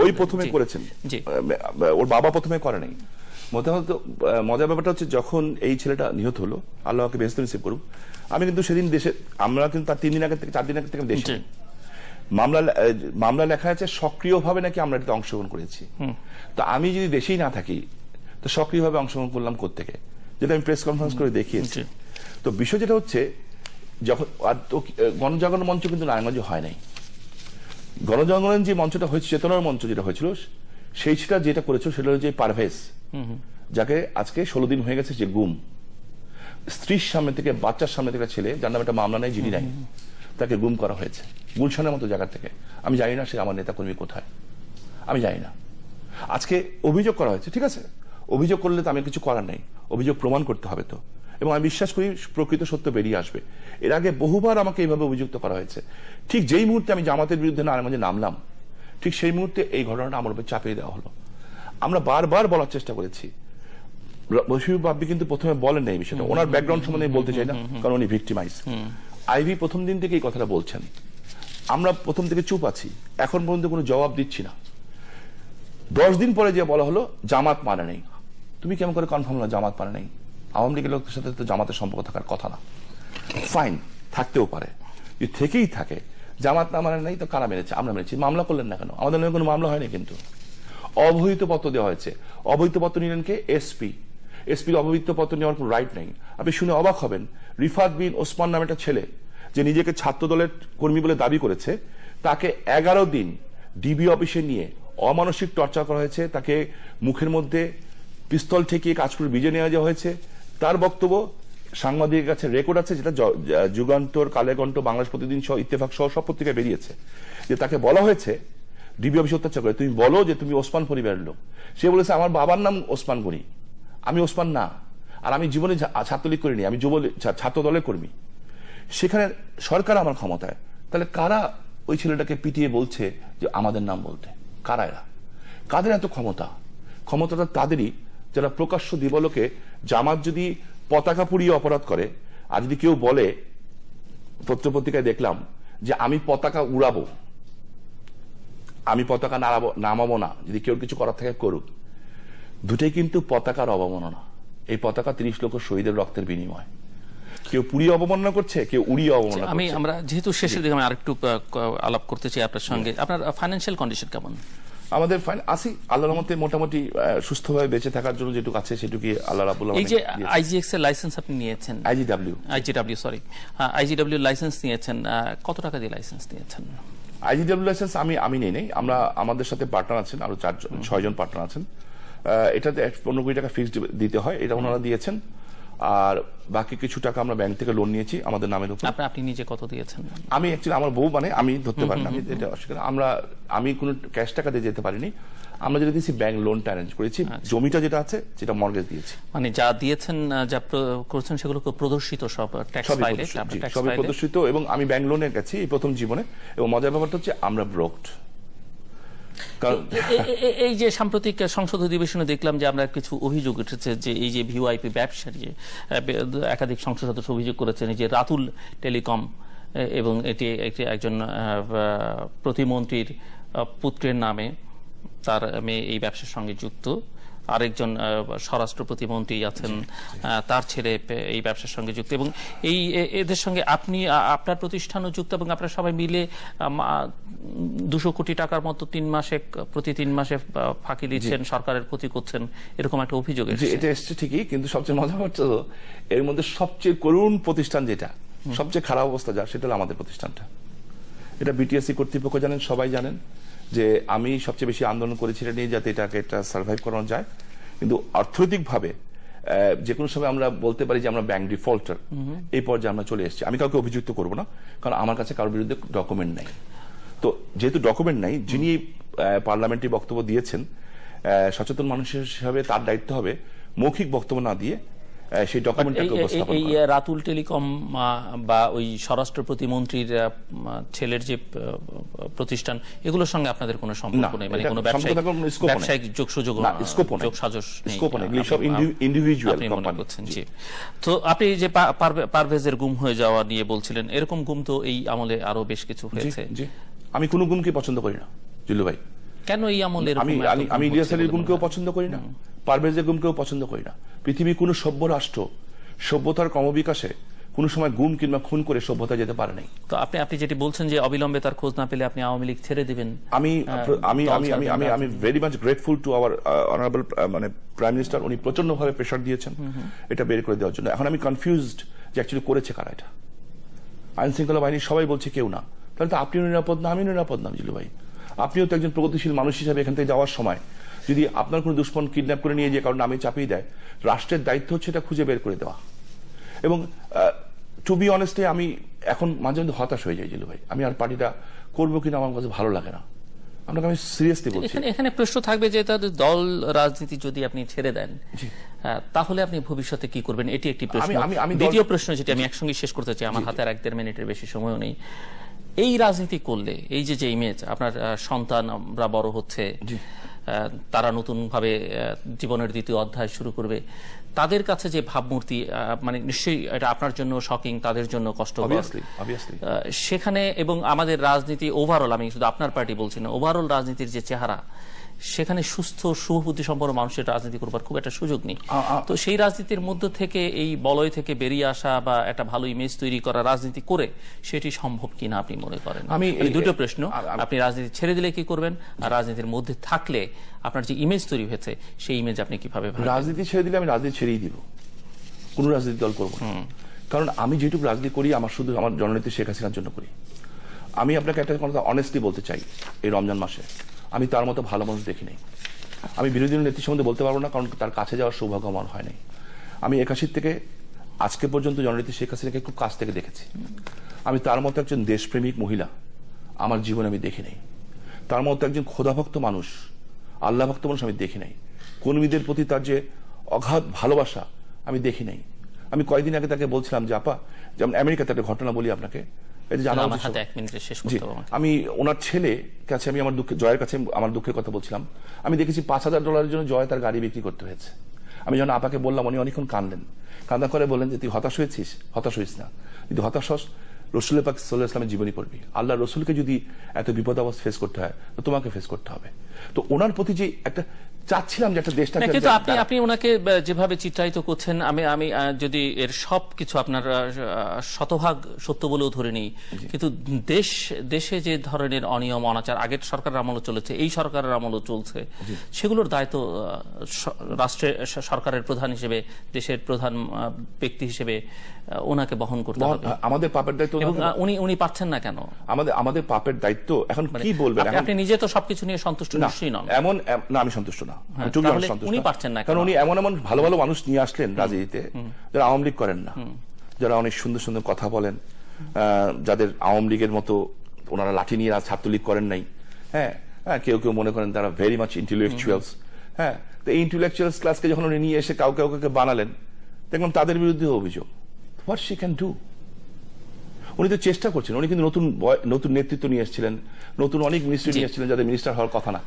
B: ওই প্রথমে করেছেন, ওর বাবা প্রথমে করে নাই। মজার ব্যাপারটা হচ্ছে যখন এই ছেলেটা নিহত হলো, আল্লাহকে বেহেশত নসিব করুক, আমি কিন্তু সেদিন দেশে, আমরা কিন্তু তার 3 দিন আগে থেকে 4 দিন আগে থেকে দেশে মামলা লেখা আছে সক্রিয়ভাবে নাকি আমরা এটাতে অংশগ্রহণ করেছি। তো আমি যদি দেশেই না থাকি তো সক্রিয়ভাবে অংশগ্রহণ করলাম কোত্থেকে, যেটা আমি প্রেস কনফারেন্স করে দেখিয়েছি। তো বিষয় যেটা হচ্ছে, যখন গণজাগরণ মঞ্চ কিন্তু নারায়ণগঞ্জে হয় নাই। গণজাগরণ যে মঞ্চটা হয়েছে, চেতনার মঞ্চ যেটা হয়েছিল, সেইটা যেটা করেছিল সেটা হচ্ছে পারভেজ, যাকে আজকে 16 দিন হয়ে গেছে, যে গুম, স্ত্রীর সামনে থেকে, বাচ্চার সামনে থেকে ছেলে, যার নামে একটা মামলা নেই, জিডি নাই, তাকে গুম করা হয়েছে গুলশানের মতো জায়গা থেকে। আমি জানি না সে আমার নেতাকর্মী কোথায়, আমি জানি না। আজকে অভিযোগ করা হয়েছে, ঠিক আছে, অভিযোগ করলে তো আমি কিছু করার নেই, অভিযোগ প্রমাণ করতে হবে তো, এবং আমি বিশ্বাস করি প্রকৃত সত্য বেরিয়ে আসবে। এর আগে বহুবার আমাকে এইভাবে অভিযুক্ত করা হয়েছে। ঠিক যেই মুহূর্তে আমি জামাতের বিরুদ্ধে নারায়ণগঞ্জে নামলাম, ঠিক সেই মুহূর্তে এই ঘটনাটা আমার উপর চাপিয়ে দেওয়া হলো। আমরা বারবার বলার চেষ্টা করেছি, বশির বাপ্পি কিন্তু প্রথমে বলেন না এই বিষয়টা, ওনার ব্যাকগ্রাউন্ড সম্বন্ধে বলতে চাই না, কারণ উনি ভিক্টিমাইজ। আইভি প্রথম দিন থেকে এই কথাটা বলছেন, আমরা প্রথম থেকে চুপ আছি, এখন পর্যন্ত কোনো জবাব দিচ্ছি না। 10 দিন পরে যে বলা হলো জামাত মানে নেই, তুমি কেমন করে কনফার্ম হলো জামাত মানে নেই? আওয়ামী লীগের লোকের সাথে তো জামাতের সম্পর্ক থাকার কথা না। ফাইন, থাকতেও পারে, যদি থেকেই থাকে, জামাত না মানে নেই তো কারা মেরেছে? আমরা মেরেছি। মামলা করলেন না কেন? আমাদের নামে কোনো মামলা হয়নি, কিন্তু অবহিত পত্র দেওয়া হয়েছে। অবহিত পত্র নিলেন কে? এসপির অবহিত পত্র নেওয়ার কোনো রাইট নেই। আপনি শুনে অবাক হবেন, রিফাত বিন ওসমান নামে একটা ছেলে, যে নিজেকে ছাত্র দলের কর্মী বলে দাবি করেছে, তাকে 11 দিন ডিবি অফিসে নিয়ে অমানসিক টর্চার করা হয়েছে, তাকে মুখের মধ্যে পিস্তল ঠেকিয়ে কাজপুর বিজে নেওয়া যাওয়া হয়েছে। তার বক্তব্য সাংবাদিকের কাছে রেকর্ড আছে, যেটা যুগান্তর, কালেকণ্ঠ, বাংলাদেশ প্রতিদিন সহ, ইত্তেফাক সহ সব পত্রিকায় বেরিয়েছে, যে তাকে বলা হয়েছে ডিবি অফিসে অত্যাচার করে, তুমি বলো যে তুমি ওসমান পরিবারের লোক। সে বলেছে আমার বাবার নাম ওসমান গনি, আমি ওসমান না, আর আমি জীবনে ছাত্রলীগ করিনি, আমি ছাত্র দলের কর্মী। সেখানে সরকার আমার ক্ষমতায়, তাহলে কারা ওই ছেলেটাকে পিটিয়ে বলছে যে আমাদের নাম বলতে? কারা এরা? কাদের এত ক্ষমতা? ক্ষমতাটা তাদেরই যারা প্রকাশ্য দিবলোকে, জামাত যদি পতাকা পুড়িয়ে অপরাধ করে, আর যদি কেউ বলে, পত্রপত্রিকায় দেখলাম যে আমি পতাকা উড়াবো, আমি পতাকা নামাবো না, যদি কেউ কিছু করার থাকে করুক, দুটাই কিন্তু পতাকার অবমাননা। এই পতাকা 30 লক্ষ শহীদের রক্তের বিনিময়। কেউ পুড়িয়ে অবমাননা করছে, কেউ উড়িয়ে অবমাননা করছে।
A: আমরা যেহেতু শেষের দিকে আমি আরেকটু আলাপ করতে চাই আপনার সঙ্গে। আপনার ফাইন্যান্সিয়াল কন্ডিশন কেমন?
B: আমাদের আসি আল্লাহর রহমতে মোটামুটি সুস্থভাবে বেঁচে থাকার জন্য যেটুকু আছে সেটুকু আল্লাহ রাব্বুল আলামিন।
A: এই যে আইজিএক্স এর লাইসেন্স আপনি নিয়েছেন, আইজিডব্লিউ লাইসেন্স নিয়েছেন, কত টাকা দিয়ে লাইসেন্স নিয়েছেন?
B: আইজিডব্লিউ লাইসেন্স আমি নেই নাই, আমরা আমাদের সাথে পার্টনার আছেন, আরো 6 জন পার্টনার আছেন। এটাতে 15 কোটি টাকা ফিক্সড দিতে হয়, এটা ওনারা দিয়েছেন। আর বাকি কিছু টাকা আমরা ব্যাংক থেকে লোন নিয়েছি আমাদের নামের উপর।
A: আপনি নিজে কত দিয়েছেন?
B: আমি অ্যাকচুয়ালি আমার বউ মানে আমি ধরতে পারি না, আমি এটা অস্বীকার, আমি কোনো ক্যাশ টাকা দিয়ে যেতে পারিনি। আমরা যেটা দিয়েছি ব্যাংক লোনটা অ্যারেঞ্জ করেছি, জমিটা যেটা আছে সেটা মর্গেজ দিয়েছি।
A: মানে যা দিয়েছেন যা করছেন সেগুলো প্রদর্শিত সব ট্যাক্স ফাইলে,
B: সবই প্রদর্শিত। এবং আমি ব্যাংক লোনে গেছি এই প্রথম জীবনে। এবং মজার ব্যাপারটা হচ্ছে আমরা ব্রোকড।
A: এই যে সাম্প্রতিক সংসদ অধিবেশনে দেখলাম যে আমরা কিছু অভিযোগ উঠেছে যে এই যে ভিওআইপি ব্যবসা নিয়ে একাধিক সংসদ সদস্য অভিযোগ করেছেন যে রাতুল টেলিকম, এবং এটি একজন প্রতিমন্ত্রীর পুত্রের নামে, তার মেয়ে এই ব্যবসার সঙ্গে যুক্ত, আরেকজন স্বরাষ্ট্র প্রতিমন্ত্রী আছেন তার ছেলে এই ব্যবসার সঙ্গে যুক্ত, এবং এদের সঙ্গে আপনার প্রতিষ্ঠানও যুক্ত, এবং আপনারা সবাই মিলে 200 কোটি টাকার মতো প্রতি 3 মাসে ফাঁকি দিচ্ছেন, সরকারের ক্ষতি করছেন, এরকম একটা অভিযোগ এসেছে।
B: এটা এসছে ঠিকই, কিন্তু সবচেয়ে মজা হচ্ছে এর মধ্যে সবচেয়ে করুণ প্রতিষ্ঠান যেটা, সবচেয়ে খারাপ অবস্থা যা, সেটা হলো আমাদের প্রতিষ্ঠানটা। এটা বিটিএসসি কর্তৃপক্ষ জানেন, সবাই জানেন যে আমি সবচেয়ে বেশি আন্দোলন করেছি এটা নিয়ে, যাতে এটাকে সার্ভাইভ করানো যায়। কিন্তু অর্থনৈতিকভাবে যে কোনো সময় আমরা বলতে পারি যে আমরা ব্যাংক ডিফল্টার, এই পর্যায়ে আমরা চলে এসেছি। আমি কাউকে অভিযুক্ত করব না, কারণ আমার কাছে কারোর বিরুদ্ধে ডকুমেন্ট নাই। তো যেহেতু ডকুমেন্ট নাই, যিনি পার্লামেন্টে বক্তব্য দিয়েছেন সচেতন মানুষ হিসাবে তার দায়িত্ব হবে মৌখিক বক্তব্য না দিয়ে সেই ডকুমেন্টটাকে উপস্থাপন করা।
A: এই রাতুল টেলিকম বা ওই স্বরাষ্ট্র প্রতিমন্ত্রীর ছেলের যে প্রতিষ্ঠান, এগুলোর সঙ্গে আপনাদের কোনো সম্পর্ক নেই, মানে কোনো ব্যবসায়িক যোগসাজশ নেই,
B: সব ইন্ডিভিজুয়াল কোম্পানি।
A: জি। তো আপনি যে পারভেজের গুম হয়ে যাওয়া নিয়ে বলছিলেন, এরকম গুম তো এই আমলে আরো বেশ কিছু হয়েছে।
B: আমি কোনো গুমকে পছন্দ করি না জিল্লু ভাই।
A: কেন এই আমলে?
B: আমি ইলিয়াস আলীর গুমকেও পছন্দ করি না, পারভেজের গুমকেও পছন্দ করি না। পৃথিবীর কোন সভ্য রাষ্ট্র সভ্যতার ক্রমবিকাশে কোন সময় গুম কিংবা খুন করে সভ্যতা যেতে পারে নাই।
A: তো আপনি যেটি বলছেন যে অবিলম্বে তার খোঁজ না পেলে আপনি আওয়ামী লীগ ছেড়ে দিবেন। আমি
B: very much grateful to our honourable মানে প্রাইম মিনিস্টার। উনি প্রচন্ডভাবে প্রেসার দিয়েছেন এটা বের করে দেওয়ার জন্য। এখন আমি কনফিউজড যে অ্যাকচুয়ালি করেছে কারা এটা। আইন শৃঙ্খলা বাহিনী সবাই বলছে কেউ না, তাহলে তো আপনিও নিরাপদ না, আমিও নিরাপদ না জিল্লু ভাই। আপনিও তো একজন প্রগতিশীল মানুষ হিসাবে এখান থেকে যাওয়ার সময় যদি আপনার কোনো দুশ্মন কিডন্যাপ করে নিয়ে যে কারণ নামে চাপিয়ে দেয়, রাষ্ট্রের দায়িত্ব হচ্ছে এটা খুঁজে বের করে দেওয়া। এবং টু বি অনেস্টলি আমি এখন মাঝে মধ্যে হতাশ হয়ে যাই জিল্লু ভাই। আমি আর পার্টিটা করবো কিনা আমার কাছে ভালো লাগে না। আপনাকে আমি সিরিয়াসলি বলছি।
A: এখানে প্রশ্ন থাকবে যে তাদের দল রাজনীতি যদি আপনি ছেড়ে দেন, তাহলে আপনি ভবিষ্যতে কি করবেন, এটি একটি প্রশ্ন। দ্বিতীয় প্রশ্ন যেটি আমি একসঙ্গে শেষ করতে চাই, আমার হাতে আর 1-1.5 মিনিটের বেশি সময়ও নেই। এই রাজনীতি করলে এই যে ইমেজ, আপনার সন্তানরা বড় হচ্ছে, তারা নতুনভাবে জীবনের দ্বিতীয় অধ্যায় শুরু করবে, তাদের কাছে যে ভাবমূর্তি, মানে নিশ্চয়ই এটা আপনার জন্য শকিং, তাদের জন্য কষ্টকর সেখানে। এবং আমাদের রাজনীতি ওভারঅল, আমি শুধু আপনার পার্টি বলছি না, ওভারঅল রাজনীতির যে চেহারা, সেখানে সুস্থ শুভবুদ্ধি সম্পন্ন মানুষের রাজনীতি করবার খুব একটা সুযোগ নেই। তো সেই রাজনীতির মধ্য থেকে এই বলয় থেকে বেরিয়ে আসা বা একটা ভালো ইমেজ তৈরি করা রাজনীতি করে সেটি সম্ভব কিনা আপনি মনে করেন? আমি দুটো প্রশ্ন, আপনি রাজনীতি ছেড়ে দিলে কি করবেন, আর রাজনীতির মধ্যে থাকলে আপনার যে ইমেজ তৈরি হয়েছে সেই ইমেজ আপনি কিভাবে?
B: রাজনীতি ছেড়ে দিলে আমি রাজনীতি ছেড়েই দিব, কোন রাজনীতি দল করবো না। কারণ আমি যেটুকু রাজনীতি করি আমার শুধু আমার জননেত্রী শেখ হাসিনার জন্য করি। আমি আপনাকে একটা কথা অনেস্টলি বলতে চাই, এই রমজান মাসে আমি তার মতো ভালো মানুষ দেখি নাই। আমি বিরোধী নেত্রী সম্বন্ধে বলতে পারবো না, কারণ তার কাছে যাওয়ার সৌভাগ্য আমার হয় নাই। আমি 81 থেকে আজকে পর্যন্ত জননেত্রী শেখ হাসিনাকে খুব কাছ থেকে দেখেছি। আমি তার মতো একজন দেশপ্রেমিক মহিলা আমার জীবনে আমি দেখি নাই। তার মতো একজন খোদাভক্ত মানুষ, আল্লাহ ভক্ত মানুষ আমি দেখি নাই। কর্মীদের প্রতি তার যে অগাধ ভালোবাসা আমি দেখি নাই। আমি কয়েকদিন আগে তাকে বলছিলাম যে আপা, যেমন আমেরিকাতে একটা ঘটনা বলি আপনাকে, আমি ওনার ছেলে কাছে আমি আমার জয়ের কাছে আমার দুঃখের কথা বলছিলাম। আমি দেখেছি $5,000 জন্য জয় তার গাড়ি বিক্রি করতে হয়েছে। আমি যখন আপাকে বললাম, উনি অনেকক্ষণ কাঁদলেন। কাঁদা করে বললেন যে তুই হতাশ হয়েছিস, হতাশ হইস না, যদি হতাশ হস রসুল পাক সাল্লাল্লাহু আলাইহি ওয়াসাল্লামের জীবনী পড়বি। আল্লাহ রসুলকে যদি এত বিপদ অবস্থা ফেস করতে হয় তো তোমাকে ফেস করতে হবে। তো ওনার প্রতি যে একটা চাচ্ছিলাম যে একটা দেশটাকে,
A: কিন্তু আপনি ওনাকে যেভাবে চিত্রায়িত করছেন, আমি যদি এর সবকিছু আপনার শতভাগ সত্য বলেও ধরে নিই, কিন্তু দেশে যে ধরনের অনিয়ম অনাচার আগের সরকারের আমলও চলেছে, এই সরকারের আমলও চলছে, সেগুলোর দায়িত্ব রাষ্ট্রের সরকারের প্রধান হিসেবে, দেশের প্রধান ব্যক্তি হিসেবে ওনাকে বহন করতে হবে।
B: আমাদের পাপের দায়িত্ব
A: উনি পাচ্ছেন না কেন?
B: আমাদের পাপের দায়িত্ব এখন কি বলবেন?
A: আপনি নিজে তো সবকিছু নিয়ে সন্তুষ্ট নিশ্চয়ই নন।
B: এমন না, আমি সন্তুষ্ট না। না,
A: হ্যাঁ,
B: চোখ দিয়ে
A: তাহলে
B: সন্তুষ্ট
A: উনি
B: না।
A: পারছেন না
B: কারণ
A: কেন?
B: উনি এমন এমন ভালো ভালো মানুষ নিয়ে আসলেন রাজনীতিতে যারা আওয়ামী লীগ করেন না, যারা অনেক সুন্দর সুন্দর কথা বলেন, যাদের আওয়ামী লীগের মতো ওনারা লাঠি নিয়ে ছাত্রলীগ করেন নাই। হ্যাঁ, কেউ কেউ মনে করেন তারা ভেরি মাচ ইন্টেলেকচুয়ালস। হ্যাঁ, তো এই ইন্টেলেকচুয়ালস ক্লাসকে যখন উনি নিয়ে এসে কাউকে কাউকে বানালেন, দেখলাম তাদের বিরুদ্ধে অভিযোগ। What she can do. উনি তো চেষ্টা করছেন, উনি কিন্তু নতুন নেতৃত্ব নিয়ে এসেছিলেন, নতুন অনেক মিনিস্ট্রি নিয়ে এসেছিলেন যাদের মিনিস্টার হওয়ার কথা না।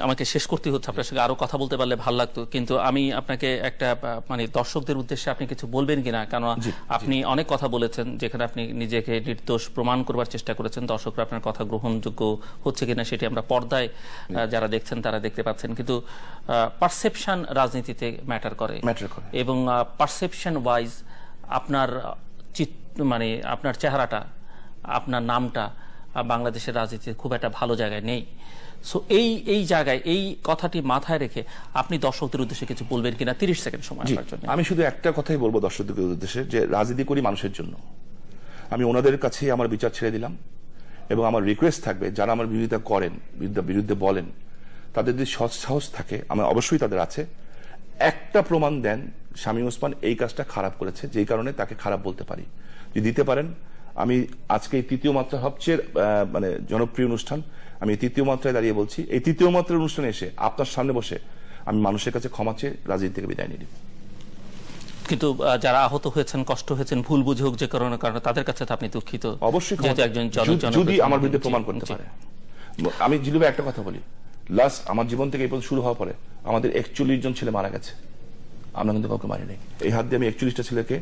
A: আমাকে শেষ করতে হচ্ছে, আপনার সঙ্গে আরো কথা বলতে পারলে ভালো লাগতো, কিন্তু আমি আপনাকে একটা মানে দর্শকদের উদ্দেশ্যে আপনি কিছু বলবেন কিনা, কারণ আপনি অনেক কথা বলেছেন যেখানে আপনি নিজেকে নির্দোষ প্রমাণ করবার চেষ্টা করেছেন। দর্শকরা আপনার কথা গ্রহণযোগ্য হচ্ছে কিনা সেটি আমরা পর্দায় যারা দেখছেন তারা দেখতে পাচ্ছেন, কিন্তু পারসেপশন রাজনীতিতে ম্যাটার করে এবং পারসেপশন ওয়াইজ আপনার মানে আপনার চেহারাটা, আপনার নামটা বাংলাদেশের রাজনীতিতে খুব একটা ভালো জায়গায় নেই। সো এই জায়গায় এই কথাটি মাথায় রেখে আপনি দর্শকদের উদ্দেশ্যে কিছু বলবেন কিনা 30 সেকেন্ড সময় আপনার জন্য।
B: আমি শুধু একটা কথাই বলবো দর্শকদের উদ্দেশ্যে, যে রাজনীতি করি মানুষের জন্য। আমি ওনাদের কাছে আমার বিচার ছেড়ে দিলাম এবং আমার রিকোয়েস্ট থাকবে যারা আমার বিরোধিতা করেন, বিরুদ্ধে বলেন, তাদের যদি সাহস থাকে, আমার অবশ্যই তাদের আছে, একটা প্রমাণ দেন শামীম ওসমান এই কাজটা খারাপ করেছে, যেই কারণে তাকে খারাপ বলতে পারি। যদি দিতে পারেন, আমি আজকে এই তৃতীয় মাত্রা সবচেয়ে মানে জনপ্রিয় অনুষ্ঠান, আমি এই তৃতীয় মাত্রায় দাঁড়িয়ে বলছি, এই তৃতীয় মাত্রার অনুষ্ঠানে এসে আপনার সামনে বসে আমি মানুষের কাছে ক্ষমা চেয়ে রাজনীতি থেকে বিদায় নিয়ে নিব।
A: কিন্তু যারা আহত হয়েছেন, কষ্ট হয়েছেন, ভুল বুঝে হোক যে কারণে তাদের কাছে তো আপনি দুঃখিত।
B: অবশ্যই,
A: একজন
B: যদি আমার বিরুদ্ধে প্রমাণ করতে পারে। আমি জিলু ভাই একটা কথা বলি, লাস্ট আমার জীবন থেকে এই পর্যন্ত শুরু হওয়ার পরে আমাদের 41 জন ছেলে মারা গেছে, আমরা কিন্তু কাউকে মারি নাই। এই হাত দিয়ে আমি 41টা ছেলেকে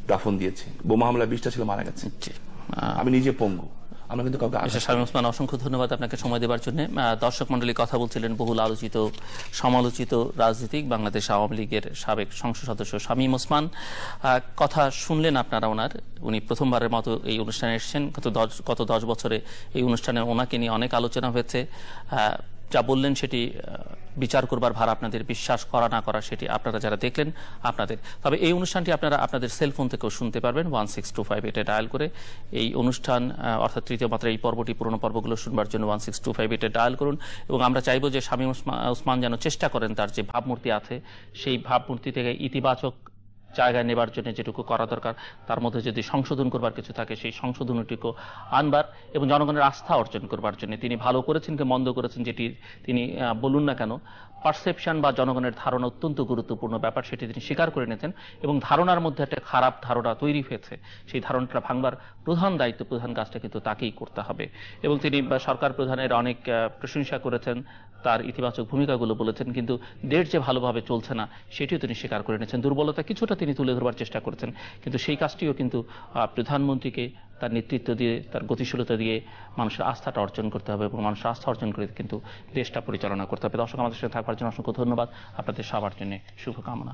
B: দাফন দিয়েছি। বোমা হামলায় 20টা ছেলে মারা গেছে। আমি নিজে পঙ্গু, আমরা কিন্তু কাউকে।
A: শামীম ওসমান, অসংখ্য ধন্যবাদ আপনাকে সময় দেওয়ার জন্য। দর্শক মণ্ডলী, কথা বলছিলেন বহুল আলোচিত সমালোচিত রাজনীতিক বাংলাদেশ আওয়ামী লীগের সাবেক সংসদ সদস্য শামীম ওসমান। কথা শুনলেন আপনারা ওনার। উনি প্রথমবারের মতো এই অনুষ্ঠানে এসেছেন। গত 10 বছরে এই অনুষ্ঠানে ওনাকে নিয়ে অনেক আলোচনা হয়েছে। যা বললেন সেটি বিচার করবার ভার আপনাদের, বিশ্বাস করা না করা সেটি আপনারা যারা দেখলেন আপনাদের। তবে এই অনুষ্ঠানটি আপনারা আপনাদের সেলফোন থেকেও শুনতে পারবেন 16258 এটা ডায়াল করে। এই অনুষ্ঠান অর্থাৎ তৃতীয় মাত্রা এই পর্বটি, পুরোনো পর্বগুলো শুনবার জন্য 16258 এ ডায়াল করুন। এবং আমরা চাইবো যে শামীম ওসমান যেন চেষ্টা করেন তার যে ভাবমূর্তি আছে সেই ভাবমূর্তি থেকে ইতিবাচক জায়গায় নেবার জন্য যেটুকু করা দরকার, তার মধ্যে যদি সংশোধন করবার কিছু থাকে সেই সংশোধনটুকু আনবার এবং জনগণের আস্থা অর্জন করবার জন্য। তিনি ভালো করেছেন কি মন্দ করেছেন যেটি তিনি বলুন না কেন, পারসেপশন বা জনগণের ধারণা অত্যন্ত গুরুত্বপূর্ণ ব্যাপার, সেটি তিনি স্বীকার করে নিয়েছেন। এবং ধারণার মধ্যে একটা খারাপ ধারণা তৈরি হয়েছে, সেই ধারণাটা ভাঙবার প্রধান দায়িত্ব, প্রধান কাজটা কিন্তু তাকেই করতে হবে। এবং তিনি সরকার প্রধানের অনেক প্রশংসা করেছেন, তার ইতিবাচক ভূমিকাগুলো বলেছেন, কিন্তু দেশ যে ভালোভাবে চলছে না সেটিও তিনি স্বীকার করে নিয়েছেন। দুর্বলতা কিছুটা তিনি তুলে ধরবার চেষ্টা করেছেন, কিন্তু সেই কাজটিও কিন্তু প্রধানমন্ত্রীকে তার নেতৃত্ব দিয়ে, তার গতিশীলতা দিয়ে মানুষের আস্থাটা অর্জন করতে হবে এবং মানুষের আস্থা অর্জন করে কিন্তু দেশটা পরিচালনা করতে হবে। দর্শক, আমাদের সাথে থাকবার জন্য অসংখ্য ধন্যবাদ। আপনাদের সবার জন্য শুভকামনা।